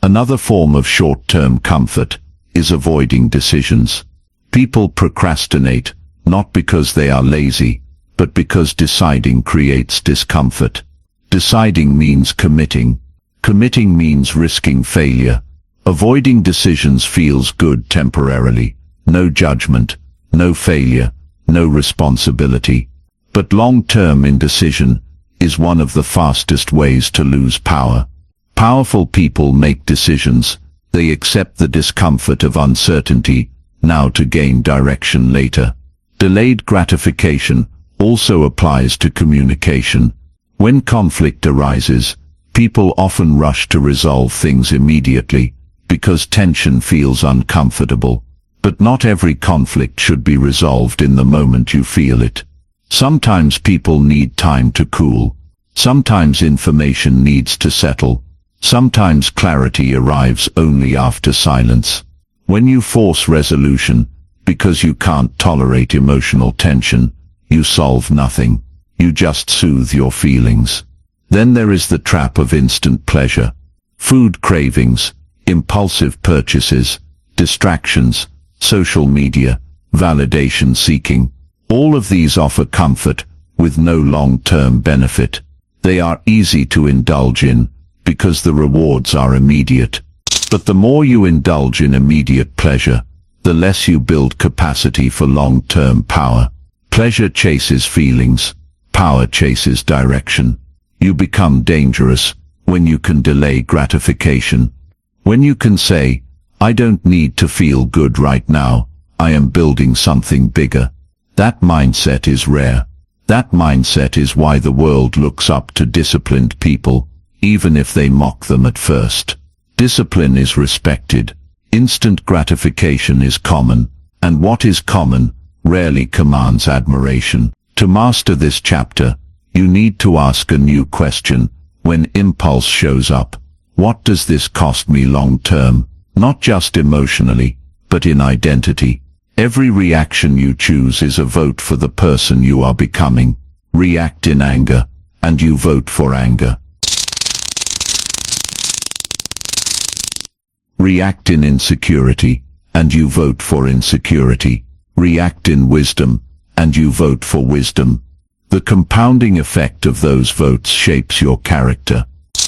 Another form of short-term comfort is avoiding decisions. People procrastinate, not because they are lazy, but because deciding creates discomfort. Deciding means committing. Committing means risking failure. Avoiding decisions feels good temporarily. No judgment, no failure, no responsibility. But long-term indecision is one of the fastest ways to lose power. Powerful people make decisions. They accept the discomfort of uncertainty now to gain direction later. Delayed gratification also applies to communication. When conflict arises, people often rush to resolve things immediately because tension feels uncomfortable. But not every conflict should be resolved in the moment you feel it. Sometimes people need time to cool. Sometimes information needs to settle. Sometimes clarity arrives only after silence. When you force resolution because you can't tolerate emotional tension, you solve nothing. You just soothe your feelings. Then there is the trap of instant pleasure. Food cravings, impulsive purchases, distractions, social media, validation seeking. All of these offer comfort with no long-term benefit. They are easy to indulge in because the rewards are immediate. But the more you indulge in immediate pleasure, the less you build capacity for long-term power. Pleasure chases feelings. Power chases direction. You become dangerous when you can delay gratification. When you can say, I don't need to feel good right now, I am building something bigger. That mindset is rare. That mindset is why the world looks up to disciplined people, even if they mock them at first. Discipline is respected. Instant gratification is common, and what is common rarely commands admiration. To master this chapter, you need to ask a new question. When impulse shows up, what does this cost me long term? Not just emotionally, but in identity. Every reaction you choose is a vote for the person you are becoming. React in anger, and you vote for anger. React in insecurity, and you vote for insecurity. React in wisdom, and you vote for wisdom. The compounding effect of those votes shapes your character.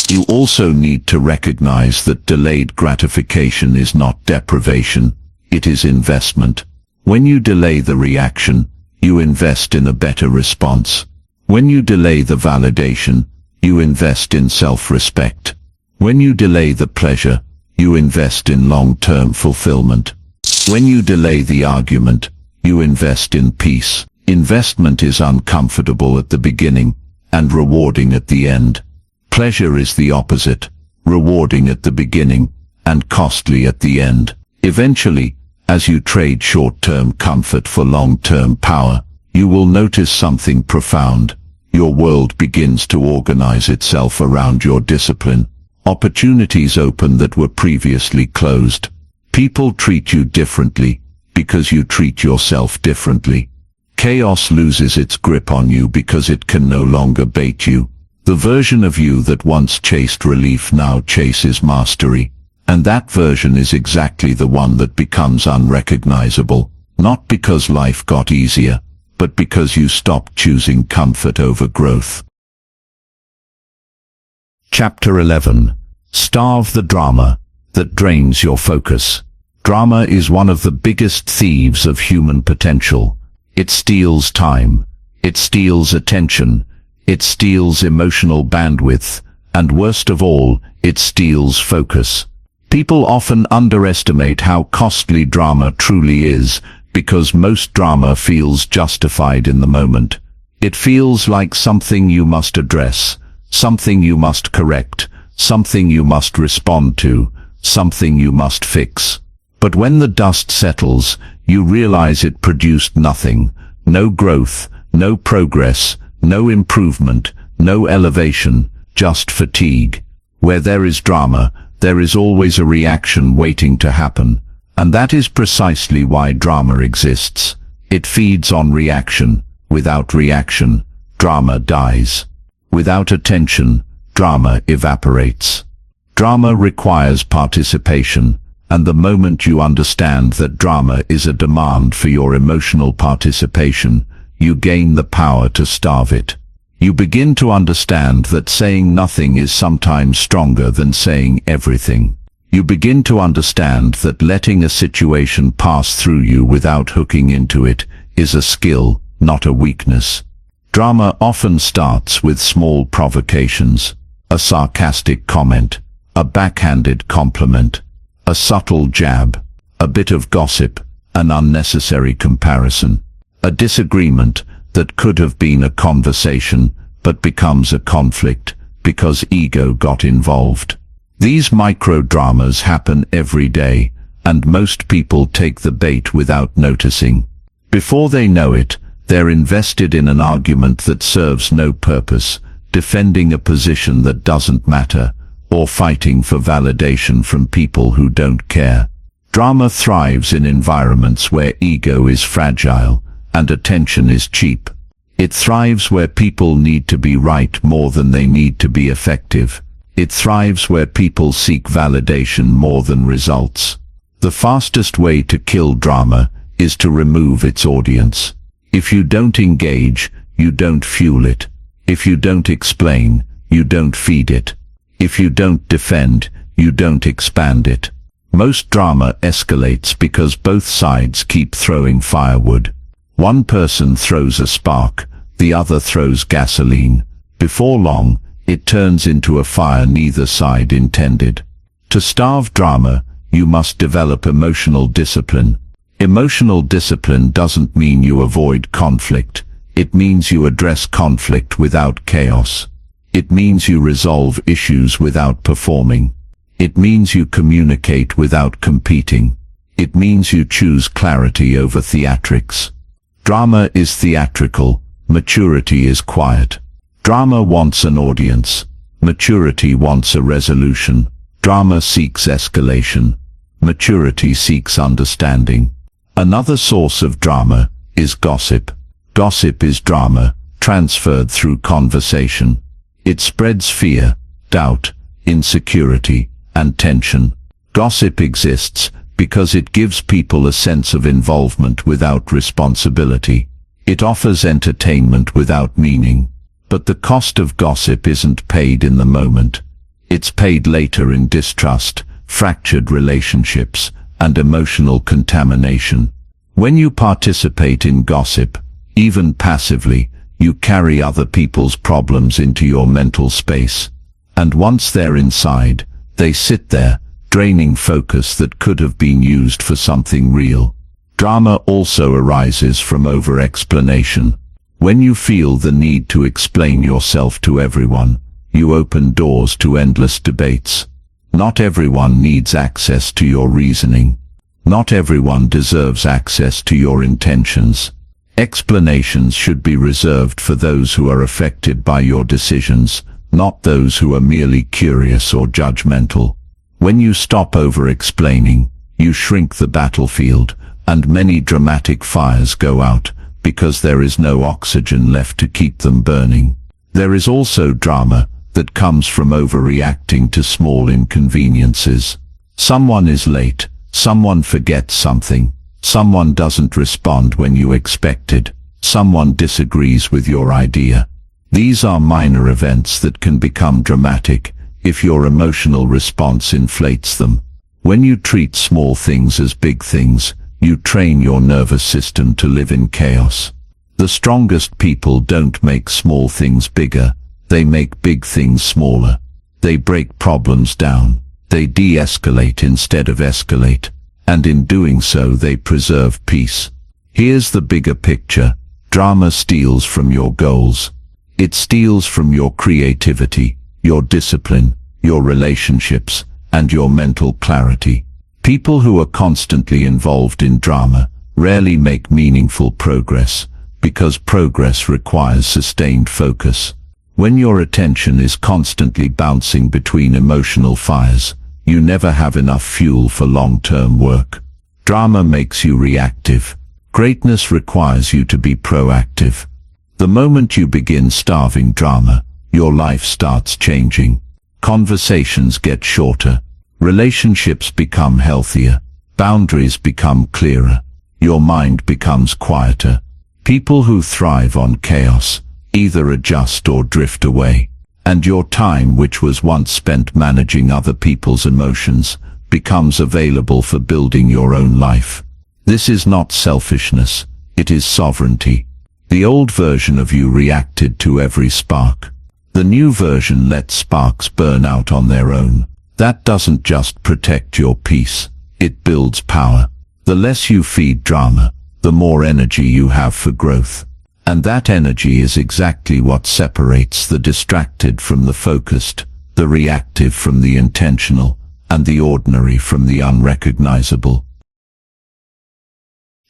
You also need to recognize that delayed gratification is not deprivation, it is investment. When you delay the reaction, you invest in a better response. When you delay the validation, you invest in self-respect. When you delay the pleasure, you invest in long-term fulfillment. When you delay the argument, you invest in peace. Investment is uncomfortable at the beginning and rewarding at the end. Pleasure is the opposite, rewarding at the beginning and costly at the end. Eventually, as you trade short-term comfort for long-term power, you will notice something profound. Your world begins to organize itself around your discipline. Opportunities open that were previously closed. People treat you differently because you treat yourself differently. Chaos loses its grip on you because it can no longer bait you. The version of you that once chased relief now chases mastery. And that version is exactly the one that becomes unrecognizable, not because life got easier, but because you stopped choosing comfort over growth. Chapter 11. Starve the drama that drains your focus. Drama is one of the biggest thieves of human potential. It steals time. It steals attention. It steals emotional bandwidth. And worst of all, it steals focus. People often underestimate how costly drama truly is, because most drama feels justified in the moment. It feels like something you must address, something you must correct, something you must respond to, something you must fix. But when the dust settles, you realize it produced nothing. No growth, no progress, no improvement, no elevation, just fatigue. Where there is drama, there is always a reaction waiting to happen. And that is precisely why drama exists. It feeds on reaction. Without reaction, drama dies. Without attention, drama evaporates. Drama requires participation, and the moment you understand that drama is a demand for your emotional participation, you gain the power to starve it. You begin to understand that saying nothing is sometimes stronger than saying everything. You begin to understand that letting a situation pass through you without hooking into it is a skill, not a weakness. Drama often starts with small provocations, a sarcastic comment, a backhanded compliment, a subtle jab, a bit of gossip, an unnecessary comparison, a disagreement that could have been a conversation but becomes a conflict because ego got involved. These micro-dramas happen every day, and most people take the bait without noticing. Before they know it, they're invested in an argument that serves no purpose, defending a position that doesn't matter, or fighting for validation from people who don't care. Drama thrives in environments where ego is fragile and attention is cheap. It thrives where people need to be right more than they need to be effective. It thrives where people seek validation more than results. The fastest way to kill drama is to remove its audience. If you don't engage, you don't fuel it. If you don't explain, you don't feed it. If you don't defend, you don't expand it. Most drama escalates because both sides keep throwing firewood. One person throws a spark, the other throws gasoline. Before long, it turns into a fire neither side intended. To starve drama, you must develop emotional discipline. Emotional discipline doesn't mean you avoid conflict. It means you address conflict without chaos. It means you resolve issues without performing. It means you communicate without competing. It means you choose clarity over theatrics. Drama is theatrical, maturity is quiet. Drama wants an audience. Maturity wants a resolution. Drama seeks escalation. Maturity seeks understanding. Another source of drama is gossip. Gossip is drama, transferred through conversation. It spreads fear, doubt, insecurity, and tension. Gossip exists because it gives people a sense of involvement without responsibility. It offers entertainment without meaning. But the cost of gossip isn't paid in the moment. It's paid later in distrust, fractured relationships, and emotional contamination. When you participate in gossip, even passively, you carry other people's problems into your mental space. And once they're inside, they sit there, draining focus that could have been used for something real. Drama also arises from over-explanation. When you feel the need to explain yourself to everyone, you open doors to endless debates. Not everyone needs access to your reasoning. Not everyone deserves access to your intentions. Explanations should be reserved for those who are affected by your decisions, not those who are merely curious or judgmental. When you stop over-explaining, you shrink the battlefield, and many dramatic fires go out, because there is no oxygen left to keep them burning. There is also drama that comes from overreacting to small inconveniences. Someone is late, someone forgets something, someone doesn't respond when you expected, someone disagrees with your idea. These are minor events that can become dramatic if your emotional response inflates them. When you treat small things as big things, you train your nervous system to live in chaos. The strongest people don't make small things bigger, they make big things smaller. They break problems down. They de-escalate instead of escalate. And in doing so they preserve peace. Here's the bigger picture. Drama steals from your goals. It steals from your creativity, your discipline, your relationships, and your mental clarity. People who are constantly involved in drama rarely make meaningful progress, because progress requires sustained focus. When your attention is constantly bouncing between emotional fires, you never have enough fuel for long-term work. Drama makes you reactive. Greatness requires you to be proactive. The moment you begin starving drama, your life starts changing. Conversations get shorter. Relationships become healthier. Boundaries become clearer. Your mind becomes quieter. People who thrive on chaos either adjust or drift away. And your time, which was once spent managing other people's emotions, becomes available for building your own life. This is not selfishness, it is sovereignty. The old version of you reacted to every spark. The new version lets sparks burn out on their own. That doesn't just protect your peace, it builds power. The less you feed drama, the more energy you have for growth. And that energy is exactly what separates the distracted from the focused, the reactive from the intentional, and the ordinary from the unrecognizable.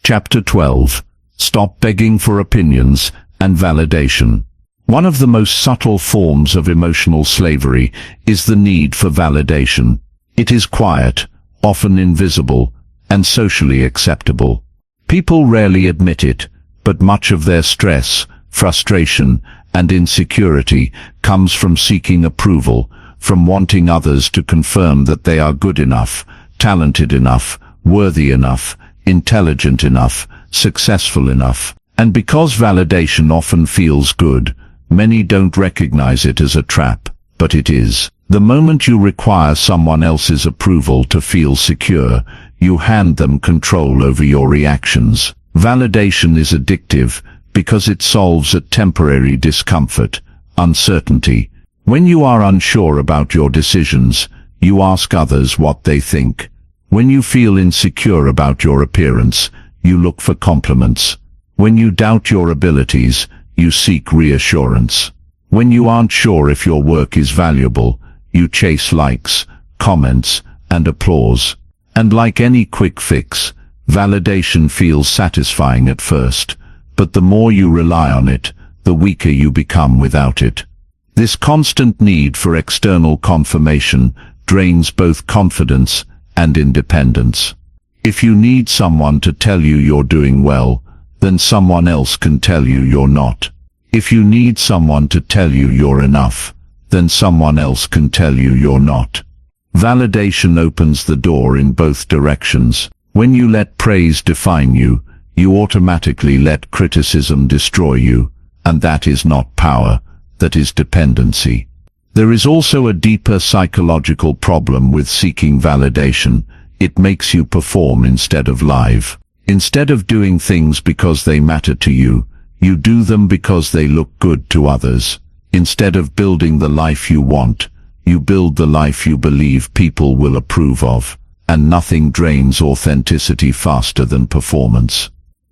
Chapter 12. Stop begging for opinions and validation. One of the most subtle forms of emotional slavery is the need for validation. It is quiet, often invisible, and socially acceptable. People rarely admit it, but much of their stress frustration, and insecurity comes from seeking approval, from wanting others to confirm that they are good enough, talented enough, worthy enough, intelligent enough, successful enough. And because validation often feels good, many don't recognize it as a trap, but it is. The moment you require someone else's approval to feel secure, you hand them control over your reactions. Validation is addictive because it solves a temporary discomfort, uncertainty. When you are unsure about your decisions, you ask others what they think. When you feel insecure about your appearance, you look for compliments. When you doubt your abilities, you seek reassurance. When you aren't sure if your work is valuable, you chase likes, comments, and applause. And like any quick fix, validation feels satisfying at first, but the more you rely on it, the weaker you become without it. This constant need for external confirmation drains both confidence and independence. If you need someone to tell you you're doing well, then someone else can tell you you're not. If you need someone to tell you you're enough, then someone else can tell you you're not. Validation opens the door in both directions. When you let praise define you, you automatically let criticism destroy you, and that is not power, that is dependency. There is also a deeper psychological problem with seeking validation. It makes you perform instead of live. Instead of doing things because they matter to you, you do them because they look good to others. Instead of building the life you want, you build the life you believe people will approve of. And nothing drains authenticity faster than performance.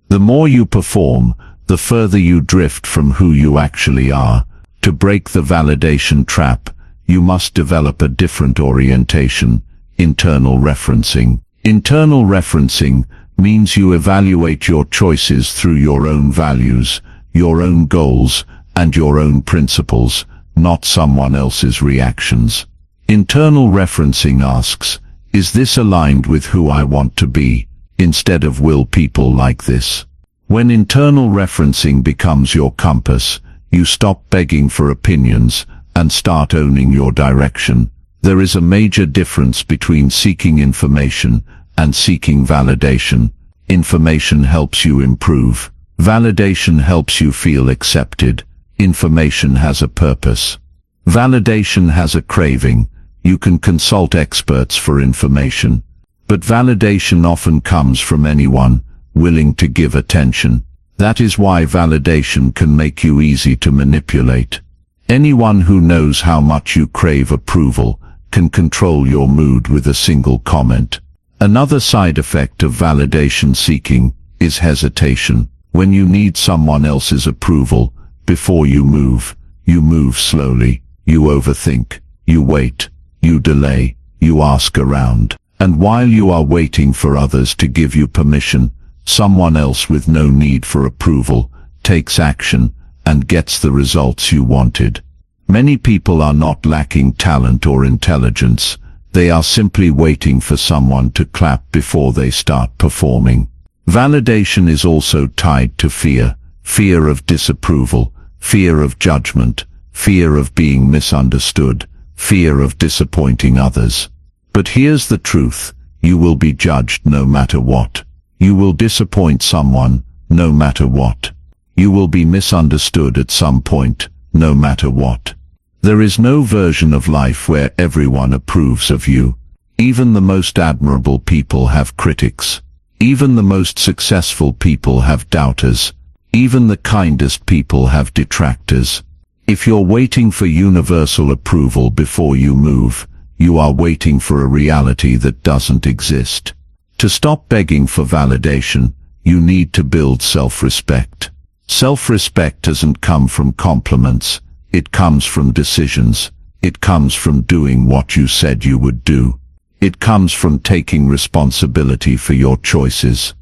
The more you perform, the further you drift from who you actually are. To break the validation trap, you must develop a different orientation: internal referencing. Internal referencing means you evaluate your choices through your own values, your own goals, and your own principles, not someone else's reactions. Internal referencing asks, is this aligned with who I want to be, instead of will people like this? When internal referencing becomes your compass, you stop begging for opinions and start owning your direction. There is a major difference between seeking information and seeking validation. Information helps you improve. Validation helps you feel accepted. Information has a purpose. Validation has a craving. You can consult experts for information. But validation often comes from anyone willing to give attention. That is why validation can make you easy to manipulate. Anyone who knows how much you crave approval can control your mood with a single comment. Another side effect of validation seeking is hesitation. When you need someone else's approval, before you move slowly, you overthink, you wait, you delay, you ask around. And while you are waiting for others to give you permission, someone else with no need for approval takes action and gets the results you wanted. Many people are not lacking talent or intelligence. They are simply waiting for someone to clap before they start performing. Validation is also tied to fear. Fear of disapproval, fear of judgment, fear of being misunderstood, fear of disappointing others. But here's the truth: you will be judged no matter what. You will disappoint someone, no matter what. You will be misunderstood at some point, no matter what. There is no version of life where everyone approves of you. Even the most admirable people have critics. Even the most successful people have doubters. Even the kindest people have detractors. If you're waiting for universal approval before you move, you are waiting for a reality that doesn't exist. To stop begging for validation, you need to build self-respect. Self-respect doesn't come from compliments. It comes from decisions. It comes from doing what you said you would do. It comes from taking responsibility for your choices.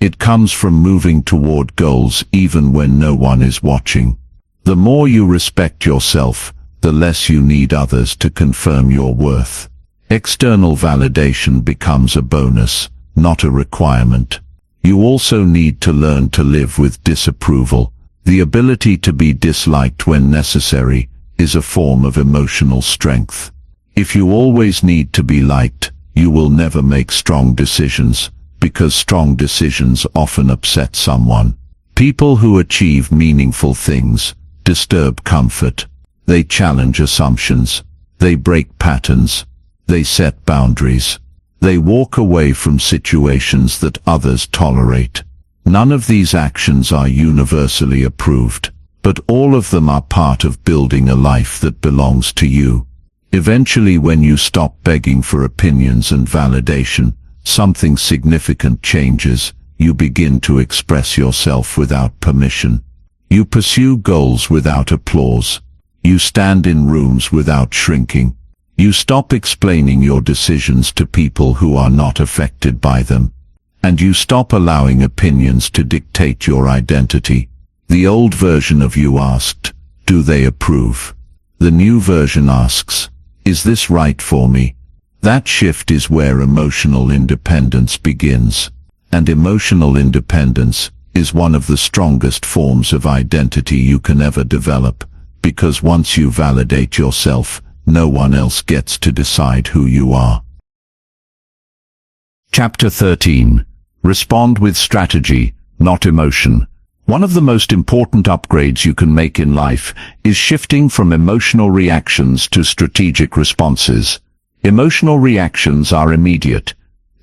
It comes from moving toward goals even when no one is watching. The more you respect yourself, the less you need others to confirm your worth. External validation becomes a bonus, not a requirement. You also need to learn to live with disapproval. The ability to be disliked when necessary is a form of emotional strength. If you always need to be liked, you will never make strong decisions, because strong decisions often upset someone. People who achieve meaningful things disturb comfort. They challenge assumptions. They break patterns. They set boundaries. They walk away from situations that others tolerate. None of these actions are universally approved, but all of them are part of building a life that belongs to you. Eventually, when you stop begging for opinions and validation, something significant changes. You begin to express yourself without permission. You pursue goals without applause. You stand in rooms without shrinking. You stop explaining your decisions to people who are not affected by them. And you stop allowing opinions to dictate your identity. The old version of you asked, "Do they approve?" The new version asks, "Is this right for me?" That shift is where emotional independence begins. And emotional independence is one of the strongest forms of identity you can ever develop, because once you validate yourself, no one else gets to decide who you are. Chapter 13. Respond with strategy, not emotion. One of the most important upgrades you can make in life is shifting from emotional reactions to strategic responses. Emotional reactions are immediate.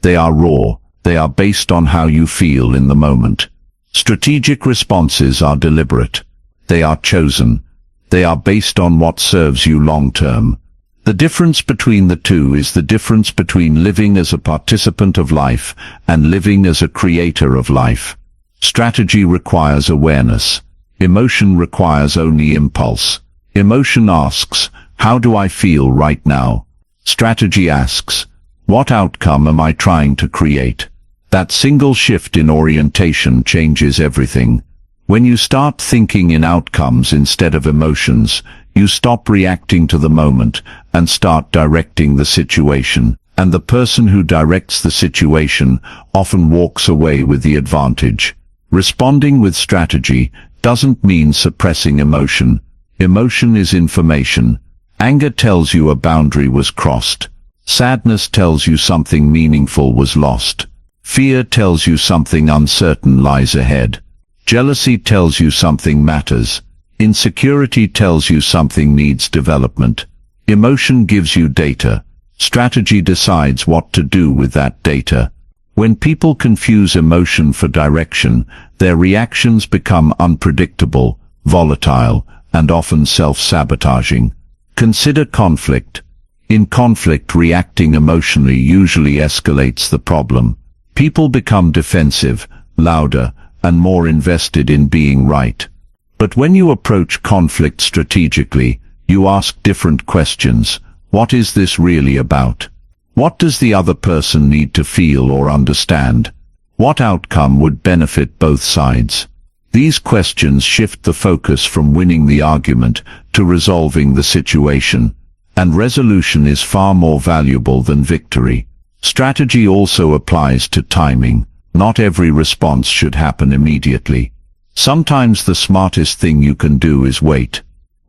They are raw. They are based on how you feel in the moment. Strategic responses are deliberate. They are chosen. They are based on what serves you long term. The difference between the two is the difference between living as a participant of life and living as a creator of life. Strategy requires awareness. Emotion requires only impulse. Emotion asks, "How do I feel right now?" Strategy asks, "What outcome am I trying to create?" That single shift in orientation changes everything. When you start thinking in outcomes instead of emotions, you stop reacting to the moment and start directing the situation. And the person who directs the situation often walks away with the advantage. Responding with strategy doesn't mean suppressing emotion. Emotion is information. Anger tells you a boundary was crossed. Sadness tells you something meaningful was lost. Fear tells you something uncertain lies ahead. Jealousy tells you something matters. Insecurity tells you something needs development. Emotion gives you data. Strategy decides what to do with that data. When people confuse emotion for direction, their reactions become unpredictable, volatile, and often self-sabotaging. Consider conflict. In conflict, reacting emotionally usually escalates the problem. People become defensive, louder, and more invested in being right. But when you approach conflict strategically, you ask different questions. What is this really about? What does the other person need to feel or understand? What outcome would benefit both sides? These questions shift the focus from winning the argument to resolving the situation, and resolution is far more valuable than victory. Strategy also applies to timing. Not every response should happen immediately. Sometimes the smartest thing you can do is wait.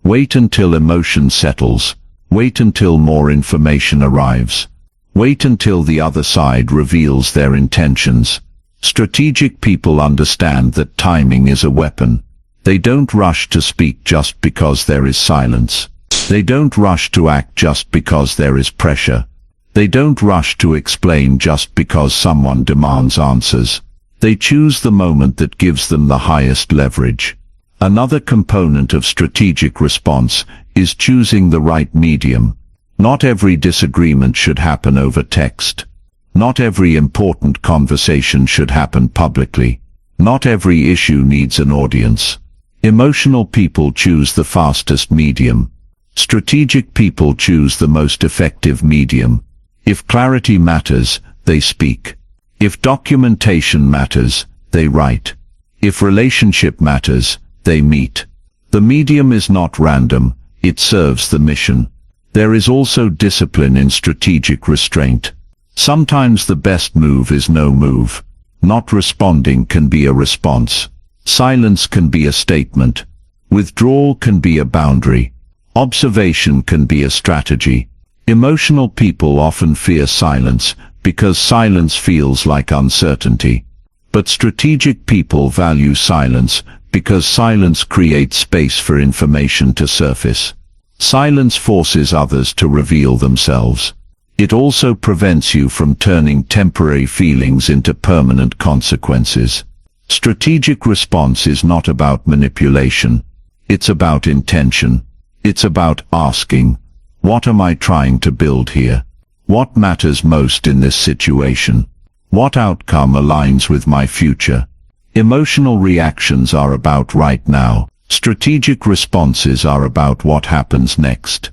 Wait until emotion settles. Wait until more information arrives. Wait until the other side reveals their intentions. Strategic people understand that timing is a weapon. They don't rush to speak just because there is silence. They don't rush to act just because there is pressure. They don't rush to explain just because someone demands answers. They choose the moment that gives them the highest leverage. Another component of strategic response is choosing the right medium. Not every disagreement should happen over text. Not every important conversation should happen publicly. Not every issue needs an audience. Emotional people choose the fastest medium. Strategic people choose the most effective medium. If clarity matters, they speak. If documentation matters, they write. If relationship matters, they meet. The medium is not random, it serves the mission. There is also discipline in strategic restraint. Sometimes the best move is no move. Not responding can be a response. Silence can be a statement. Withdrawal can be a boundary. Observation can be a strategy. Emotional people often fear silence because silence feels like uncertainty. But strategic people value silence because silence creates space for information to surface. Silence forces others to reveal themselves. It also prevents you from turning temporary feelings into permanent consequences. Strategic response is not about manipulation. It's about intention. It's about asking, what am I trying to build here? What matters most in this situation? What outcome aligns with my future? Emotional reactions are about right now. Strategic responses are about what happens next.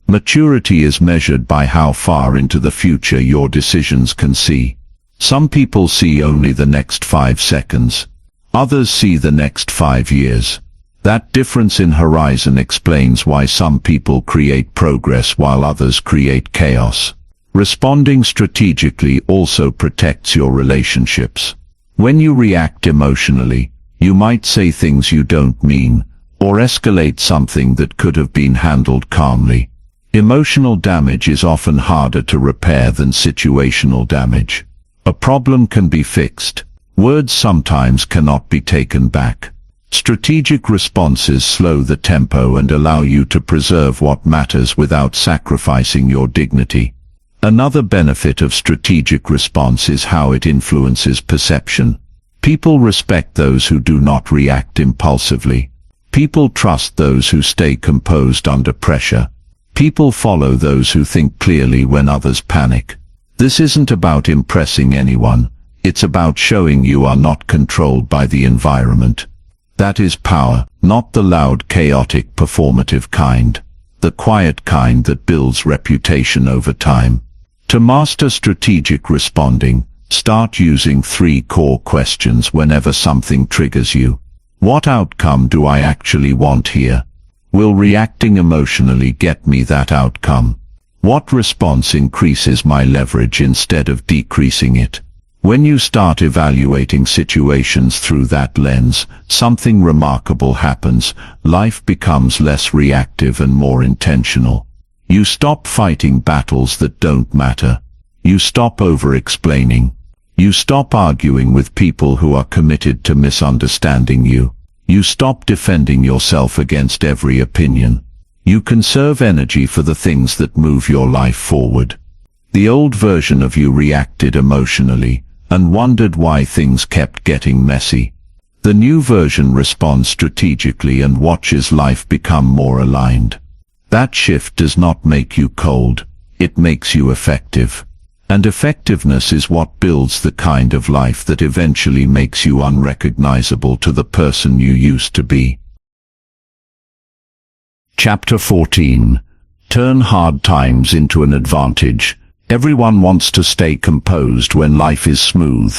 Maturity is measured by how far into the future your decisions can see. Some people see only the next 5 seconds. Others see the next 5 years. That difference in horizon explains why some people create progress while others create chaos. Responding strategically also protects your relationships. When you react emotionally, you might say things you don't mean, or escalate something that could have been handled calmly. Emotional damage is often harder to repair than situational damage. A problem can be fixed. Words sometimes cannot be taken back. Strategic responses slow the tempo and allow you to preserve what matters without sacrificing your dignity. Another benefit of strategic response is how it influences perception. People respect those who do not react impulsively. People trust those who stay composed under pressure. People follow those who think clearly when others panic. This isn't about impressing anyone. It's about showing you are not controlled by the environment. That is power, not the loud, chaotic, performative kind. The quiet kind that builds reputation over time. To master strategic responding, start using 3 core questions whenever something triggers you. What outcome do I actually want here? Will reacting emotionally get me that outcome? What response increases my leverage instead of decreasing it? When you start evaluating situations through that lens, something remarkable happens. Life becomes less reactive and more intentional. You stop fighting battles that don't matter. You stop over-explaining. You stop arguing with people who are committed to misunderstanding you. You stop defending yourself against every opinion. You conserve energy for the things that move your life forward. The old version of you reacted emotionally and wondered why things kept getting messy. The new version responds strategically and watches life become more aligned. That shift does not make you cold, it makes you effective. And effectiveness is what builds the kind of life that eventually makes you unrecognizable to the person you used to be. Chapter 14. Turn hard times into an advantage. Everyone wants to stay composed when life is smooth,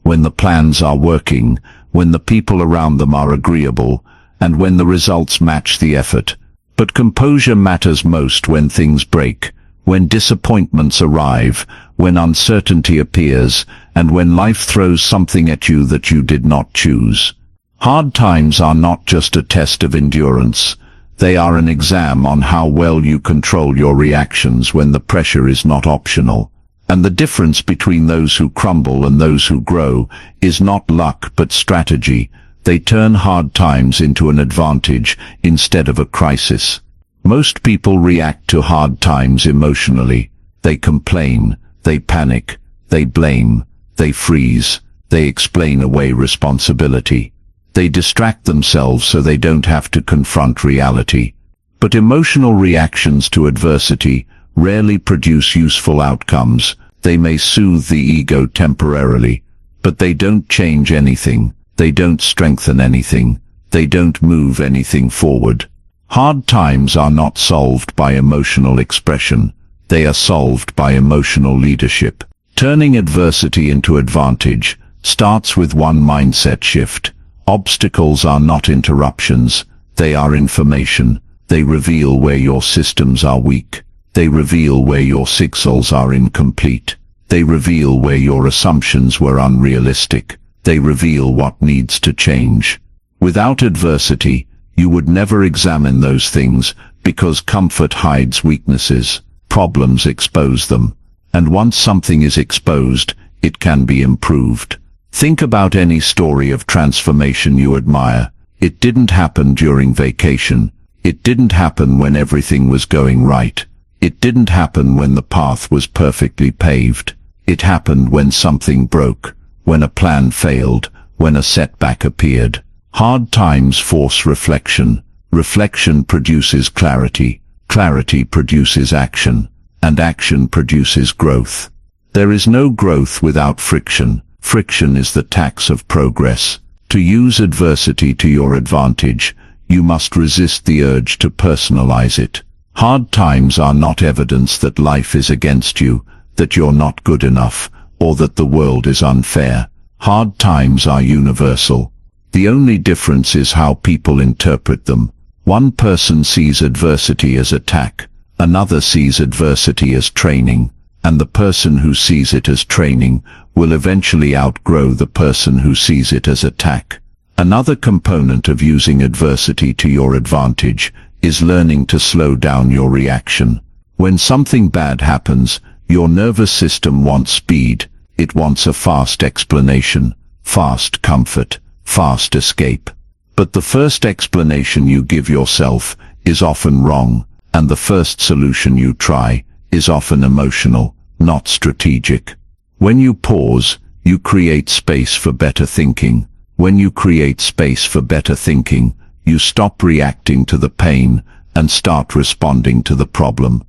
when the plans are working, when the people around them are agreeable, and when the results match the effort. But composure matters most when things break, when disappointments arrive, when uncertainty appears, and when life throws something at you that you did not choose. Hard times are not just a test of endurance. They are an exam on how well you control your reactions when the pressure is not optional. And the difference between those who crumble and those who grow is not luck but strategy. They turn hard times into an advantage instead of a crisis. Most people react to hard times emotionally. They complain, they panic, they blame, they freeze, they explain away responsibility. They distract themselves so they don't have to confront reality. But emotional reactions to adversity rarely produce useful outcomes. They may soothe the ego temporarily, but they don't change anything. They don't strengthen anything. They don't move anything forward. Hard times are not solved by emotional expression. They are solved by emotional leadership. Turning adversity into advantage starts with one mindset shift. Obstacles are not interruptions. They are information. They reveal where your systems are weak. They reveal where your signals are incomplete. They reveal where your assumptions were unrealistic. They reveal what needs to change. Without adversity, you would never examine those things, because comfort hides weaknesses, problems expose them, and once something is exposed, it can be improved. Think about any story of transformation you admire. It didn't happen during vacation. It didn't happen when everything was going right. It didn't happen when the path was perfectly paved. It happened when something broke, when a plan failed, when a setback appeared. Hard times force reflection. Reflection produces clarity. Clarity produces action. And action produces growth. There is no growth without friction. Friction is the tax of progress. To use adversity to your advantage, you must resist the urge to personalize it. Hard times are not evidence that life is against you, that you're not good enough, or that the world is unfair. Hard times are universal. The only difference is how people interpret them. One person sees adversity as attack, another sees adversity as training, and the person who sees it as training will eventually outgrow the person who sees it as attack. Another component of using adversity to your advantage is learning to slow down your reaction. When something bad happens, your nervous system wants speed. It wants a fast explanation, fast comfort, fast escape. But the first explanation you give yourself is often wrong, and the first solution you try is often emotional, not strategic. When you pause, you create space for better thinking. When you create space for better thinking, you stop reacting to the pain and start responding to the problem.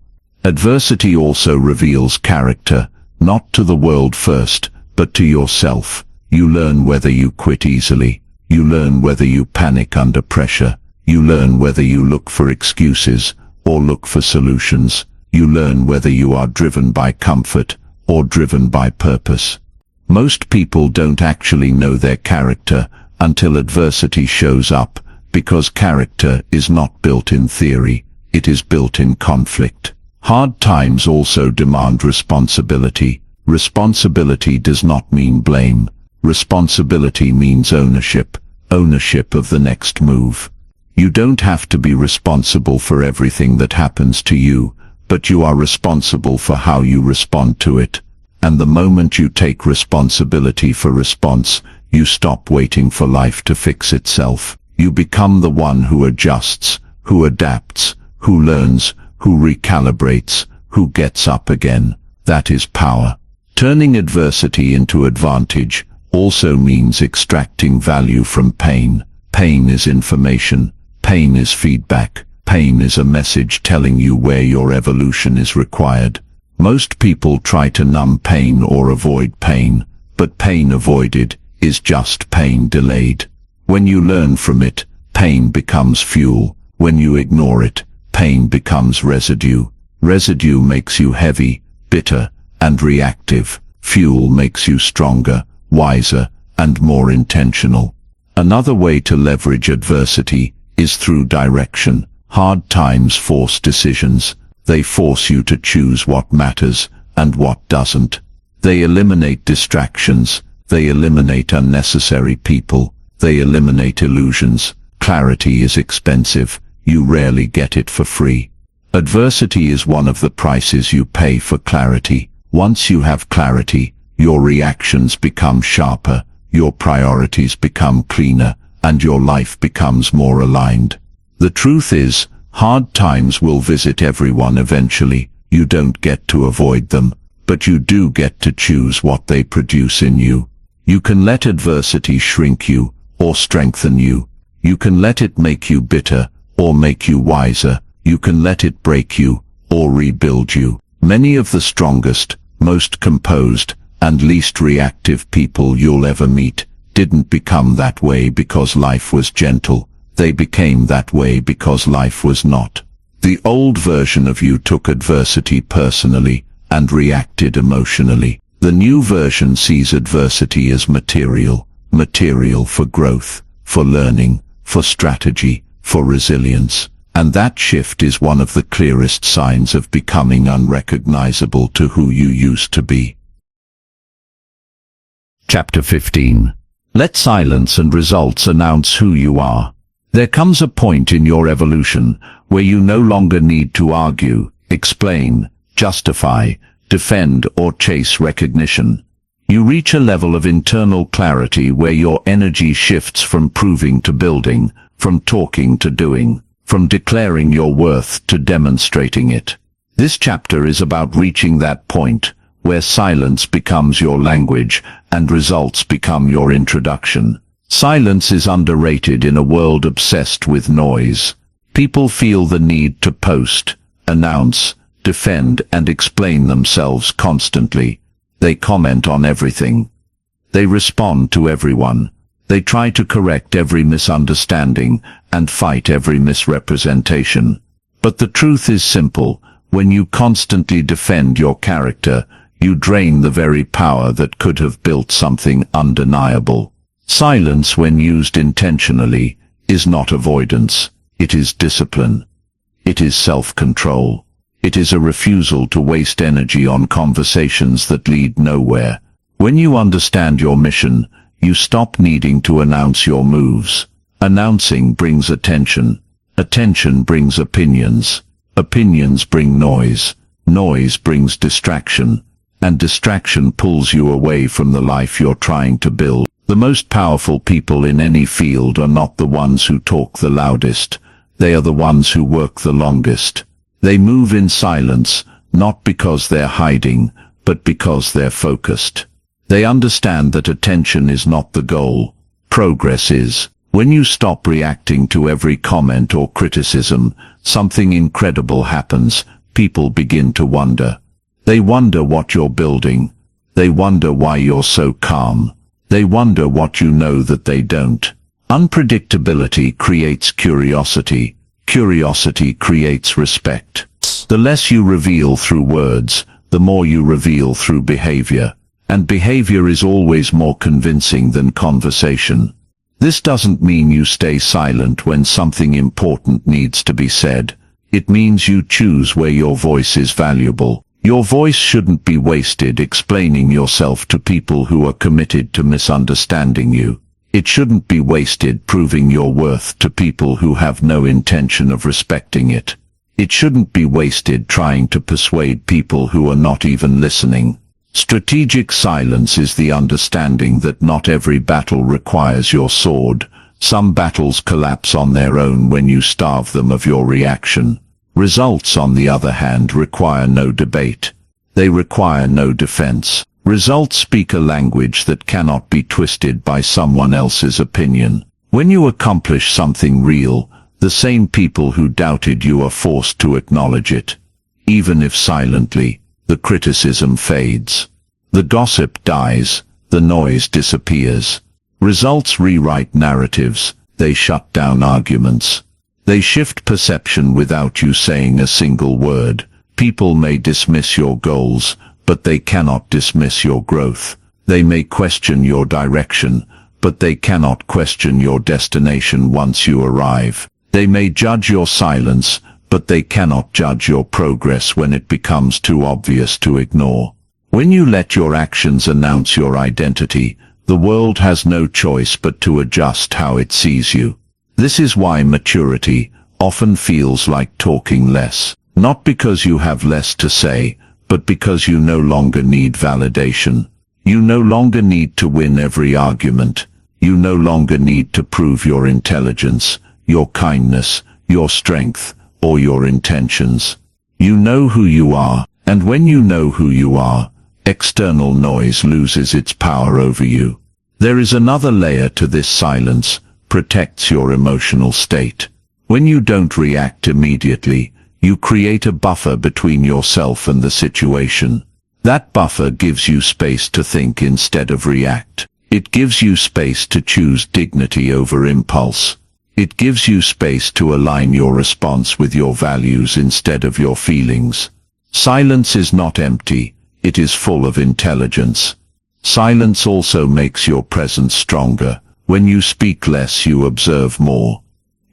Adversity also reveals character, not to the world first, but to yourself. You learn whether you quit easily. You learn whether you panic under pressure. You learn whether you look for excuses or look for solutions. You learn whether you are driven by comfort or driven by purpose. Most people don't actually know their character until adversity shows up, because character is not built in theory, it is built in conflict. Hard times also demand responsibility. Responsibility does not mean blame. Responsibility means ownership, ownership of the next move. You don't have to be responsible for everything that happens to you, but you are responsible for how you respond to it. And the moment you take responsibility for response, you stop waiting for life to fix itself. You become the one who adjusts, who adapts, who learns, who recalibrates, who gets up again. That is power. Turning adversity into advantage also means extracting value from pain. Pain is information. Pain is feedback. Pain is a message telling you where your evolution is required. Most people try to numb pain or avoid pain, but pain avoided is just pain delayed. When you learn from it, pain becomes fuel. When you ignore it, pain becomes residue. Residue makes you heavy, bitter, and reactive. Fuel makes you stronger, wiser, and more intentional. Another way to leverage adversity is through direction. Hard times force decisions. They force you to choose what matters and what doesn't. They eliminate distractions. They eliminate unnecessary people. They eliminate illusions. Clarity is expensive. You rarely get it for free. Adversity is one of the prices you pay for clarity. Once you have clarity, your reactions become sharper, your priorities become cleaner, and your life becomes more aligned. The truth is, hard times will visit everyone eventually. You don't get to avoid them, but you do get to choose what they produce in you. You can let adversity shrink you or strengthen you. You can let it make you bitter or make you wiser. You can let it break you or rebuild you. Many of the strongest, most composed, and least reactive people you'll ever meet didn't become that way because life was gentle. They became that way because life was not. The old version of you took adversity personally and reacted emotionally. The new version sees adversity as material, material for growth, for learning, for strategy, for resilience. And that shift is one of the clearest signs of becoming unrecognizable to who you used to be. Chapter 15. Let silence and results announce who you are. There comes a point in your evolution where you no longer need to argue, explain, justify, defend, or chase recognition. You reach a level of internal clarity where your energy shifts from proving to building, from talking to doing, from declaring your worth to demonstrating it. This chapter is about reaching that point where silence becomes your language and results become your introduction. Silence is underrated in a world obsessed with noise. People feel the need to post, announce, defend, and explain themselves constantly. They comment on everything. They respond to everyone. They try to correct every misunderstanding and fight every misrepresentation. But the truth is simple. When you constantly defend your character, you drain the very power that could have built something undeniable. Silence, when used intentionally, is not avoidance. It is discipline. It is self-control. It is a refusal to waste energy on conversations that lead nowhere. When you understand your mission, you stop needing to announce your moves. Announcing brings attention. Attention brings opinions. Opinions bring noise. Noise brings distraction. And distraction pulls you away from the life you're trying to build. The most powerful people in any field are not the ones who talk the loudest. They are the ones who work the longest. They move in silence, not because they're hiding, but because they're focused. They understand that attention is not the goal. Progress is. When you stop reacting to every comment or criticism, something incredible happens. People begin to wonder. They wonder what you're building. They wonder why you're so calm. They wonder what you know that they don't. Unpredictability creates curiosity. Curiosity creates respect. The less you reveal through words, the more you reveal through behavior. And behavior is always more convincing than conversation. This doesn't mean you stay silent when something important needs to be said. It means you choose where your voice is valuable. Your voice shouldn't be wasted explaining yourself to people who are committed to misunderstanding you. It shouldn't be wasted proving your worth to people who have no intention of respecting it. It shouldn't be wasted trying to persuade people who are not even listening. Strategic silence is the understanding that not every battle requires your sword. Some battles collapse on their own when you starve them of your reaction. Results, on the other hand, require no debate. They require no defense. Results speak a language that cannot be twisted by someone else's opinion. When you accomplish something real, the same people who doubted you are forced to acknowledge it. Even if silently, the criticism fades. The gossip dies. The noise disappears. Results rewrite narratives. They shut down arguments. They shift perception without you saying a single word. People may dismiss your goals, but they cannot dismiss your growth. They may question your direction, but they cannot question your destination once you arrive. They may judge your silence, but they cannot judge your progress when it becomes too obvious to ignore. When you let your actions announce your identity, the world has no choice but to adjust how it sees you. This is why maturity often feels like talking less. Not because you have less to say, but because you no longer need validation. You no longer need to win every argument. You no longer need to prove your intelligence, your kindness, your strength, or your intentions. You know who you are, and when you know who you are, external noise loses its power over you. There is another layer to this silence. Protects your emotional state. When you don't react immediately, you create a buffer between yourself and the situation. That buffer gives you space to think instead of react. It gives you space to choose dignity over impulse. It gives you space to align your response with your values instead of your feelings. Silence is not empty, it is full of intelligence. Silence also makes your presence stronger. When you speak less, you observe more.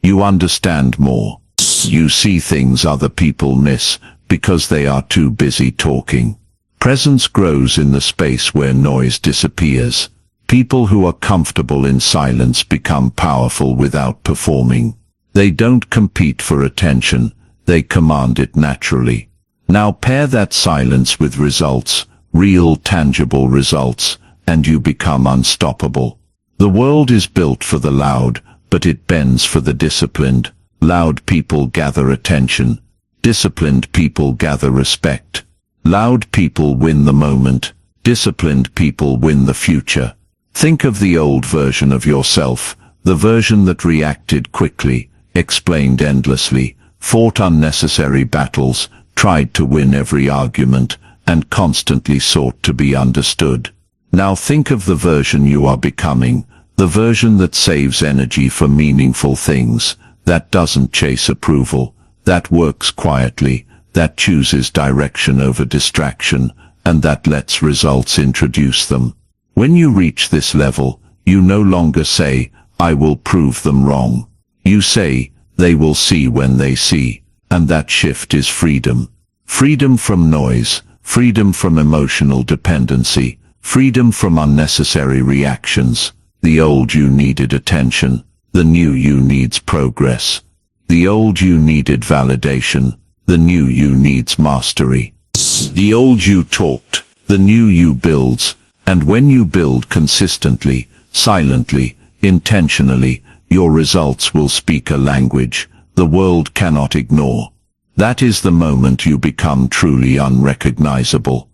You understand more. You see things other people miss because they are too busy talking. Presence grows in the space where noise disappears. People who are comfortable in silence become powerful without performing. They don't compete for attention, they command it naturally. Now pair that silence with results, real tangible results, and you become unstoppable. The world is built for the loud, but it bends for the disciplined. Loud people gather attention. Disciplined people gather respect. Loud people win the moment. Disciplined people win the future. Think of the old version of yourself, the version that reacted quickly, explained endlessly, fought unnecessary battles, tried to win every argument, and constantly sought to be understood. Now think of the version you are becoming, the version that saves energy for meaningful things, that doesn't chase approval, that works quietly, that chooses direction over distraction, and that lets results introduce them. When you reach this level, you no longer say, "I will prove them wrong." You say, "They will see when they see." And that shift is freedom. Freedom from noise, freedom from emotional dependency, freedom from unnecessary reactions. The old you needed attention, the new you needs progress. The old you needed validation, the new you needs mastery. The old you talked, the new you builds. And when you build consistently, silently, intentionally, your results will speak a language the world cannot ignore. That is the moment you become truly unrecognizable.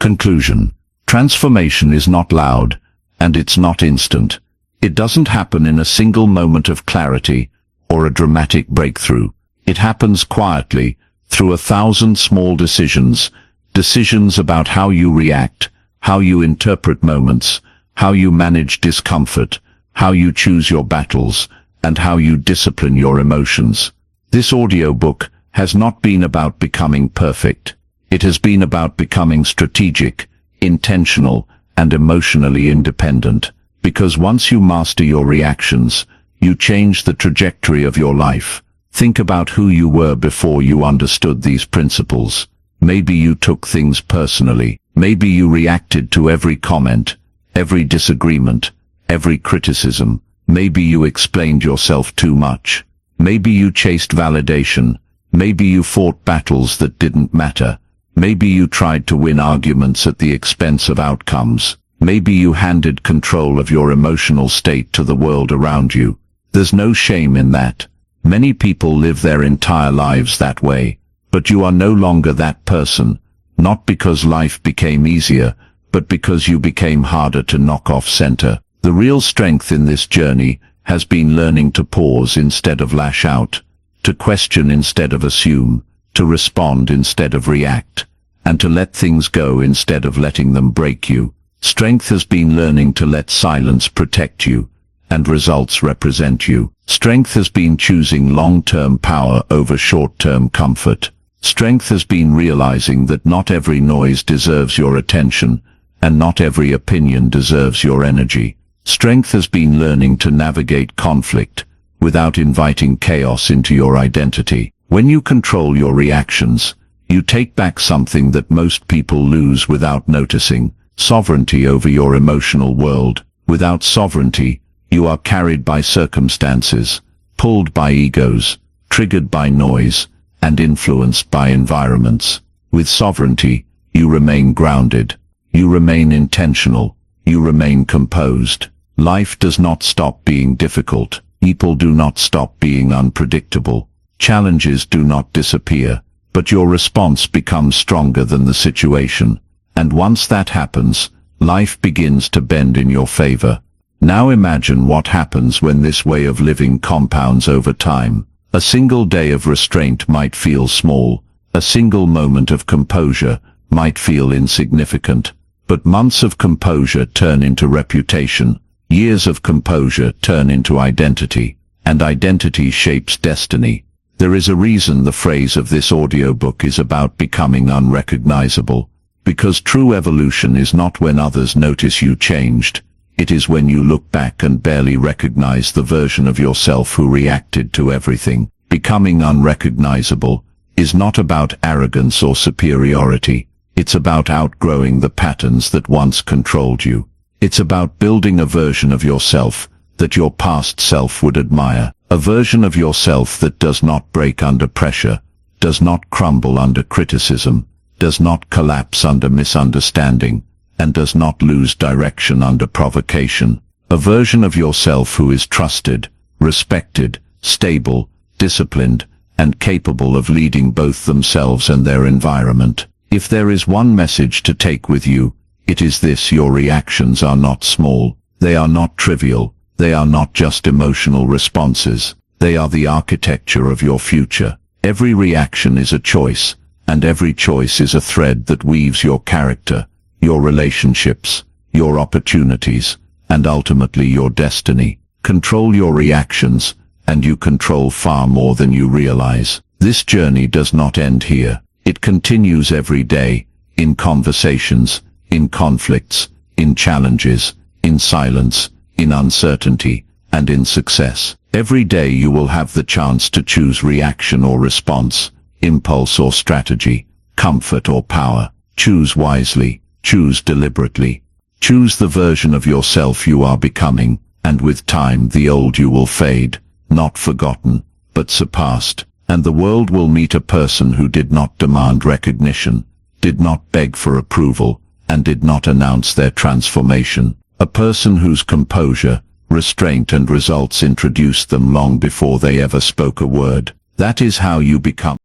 Conclusion. Transformation is not loud, and it's not instant. It doesn't happen in a single moment of clarity or a dramatic breakthrough. It happens quietly, through 1,000 small decisions, decisions about how you react, how you interpret moments, how you manage discomfort, how you choose your battles, and how you discipline your emotions. This audiobook has not been about becoming perfect. It has been about becoming strategic, intentional, and emotionally independent. Because once you master your reactions, you change the trajectory of your life. Think about who you were before you understood these principles. Maybe you took things personally. Maybe you reacted to every comment, every disagreement, every criticism. Maybe you explained yourself too much. Maybe you chased validation. Maybe you fought battles that didn't matter. Maybe you tried to win arguments at the expense of outcomes. Maybe you handed control of your emotional state to the world around you. There's no shame in that. Many people live their entire lives that way. But you are no longer that person, not because life became easier, but because you became harder to knock off center. The real strength in this journey has been learning to pause instead of lash out, to question instead of assume, to respond instead of react, and to let things go instead of letting them break you. Strength has been learning to let silence protect you, and results represent you. Strength has been choosing long-term power over short-term comfort. Strength has been realizing that not every noise deserves your attention, and not every opinion deserves your energy. Strength has been learning to navigate conflict without inviting chaos into your identity. When you control your reactions, you take back something that most people lose without noticing: sovereignty over your emotional world. Without sovereignty, you are carried by circumstances, pulled by egos, triggered by noise, and influenced by environments. With sovereignty, you remain grounded, you remain intentional, you remain composed. Life does not stop being difficult. People do not stop being unpredictable. Challenges do not disappear, but your response becomes stronger than the situation. And once that happens, life begins to bend in your favor. Now imagine what happens when this way of living compounds over time. A single day of restraint might feel small, a single moment of composure might feel insignificant, but months of composure turn into reputation, years of composure turn into identity, and identity shapes destiny. There is a reason the phrase of this audiobook is about becoming unrecognizable, because true evolution is not when others notice you changed. It is when you look back and barely recognize the version of yourself who reacted to everything. Becoming unrecognizable is not about arrogance or superiority. It's about outgrowing the patterns that once controlled you. It's about building a version of yourself that your past self would admire. A version of yourself that does not break under pressure, does not crumble under criticism, does not collapse under misunderstanding, and does not lose direction under provocation. A version of yourself who is trusted, respected, stable, disciplined, and capable of leading both themselves and their environment. If there is one message to take with you, it is this: your reactions are not small, they are not trivial, they are not just emotional responses, they are the architecture of your future. Every reaction is a choice, and every choice is a thread that weaves your character, your relationships, your opportunities, and ultimately your destiny. Control your reactions, and you control far more than you realize. This journey does not end here. It continues every day, in conversations, in conflicts, in challenges, in silence, in uncertainty, and in success. Every day you will have the chance to choose reaction or response, impulse or strategy, comfort or power. Choose wisely, choose deliberately. Choose the version of yourself you are becoming, and with time the old you will fade, not forgotten, but surpassed, and the world will meet a person who did not demand recognition, did not beg for approval, and did not announce their transformation. A person whose composure, restraint and results introduced them long before they ever spoke a word. That is how you become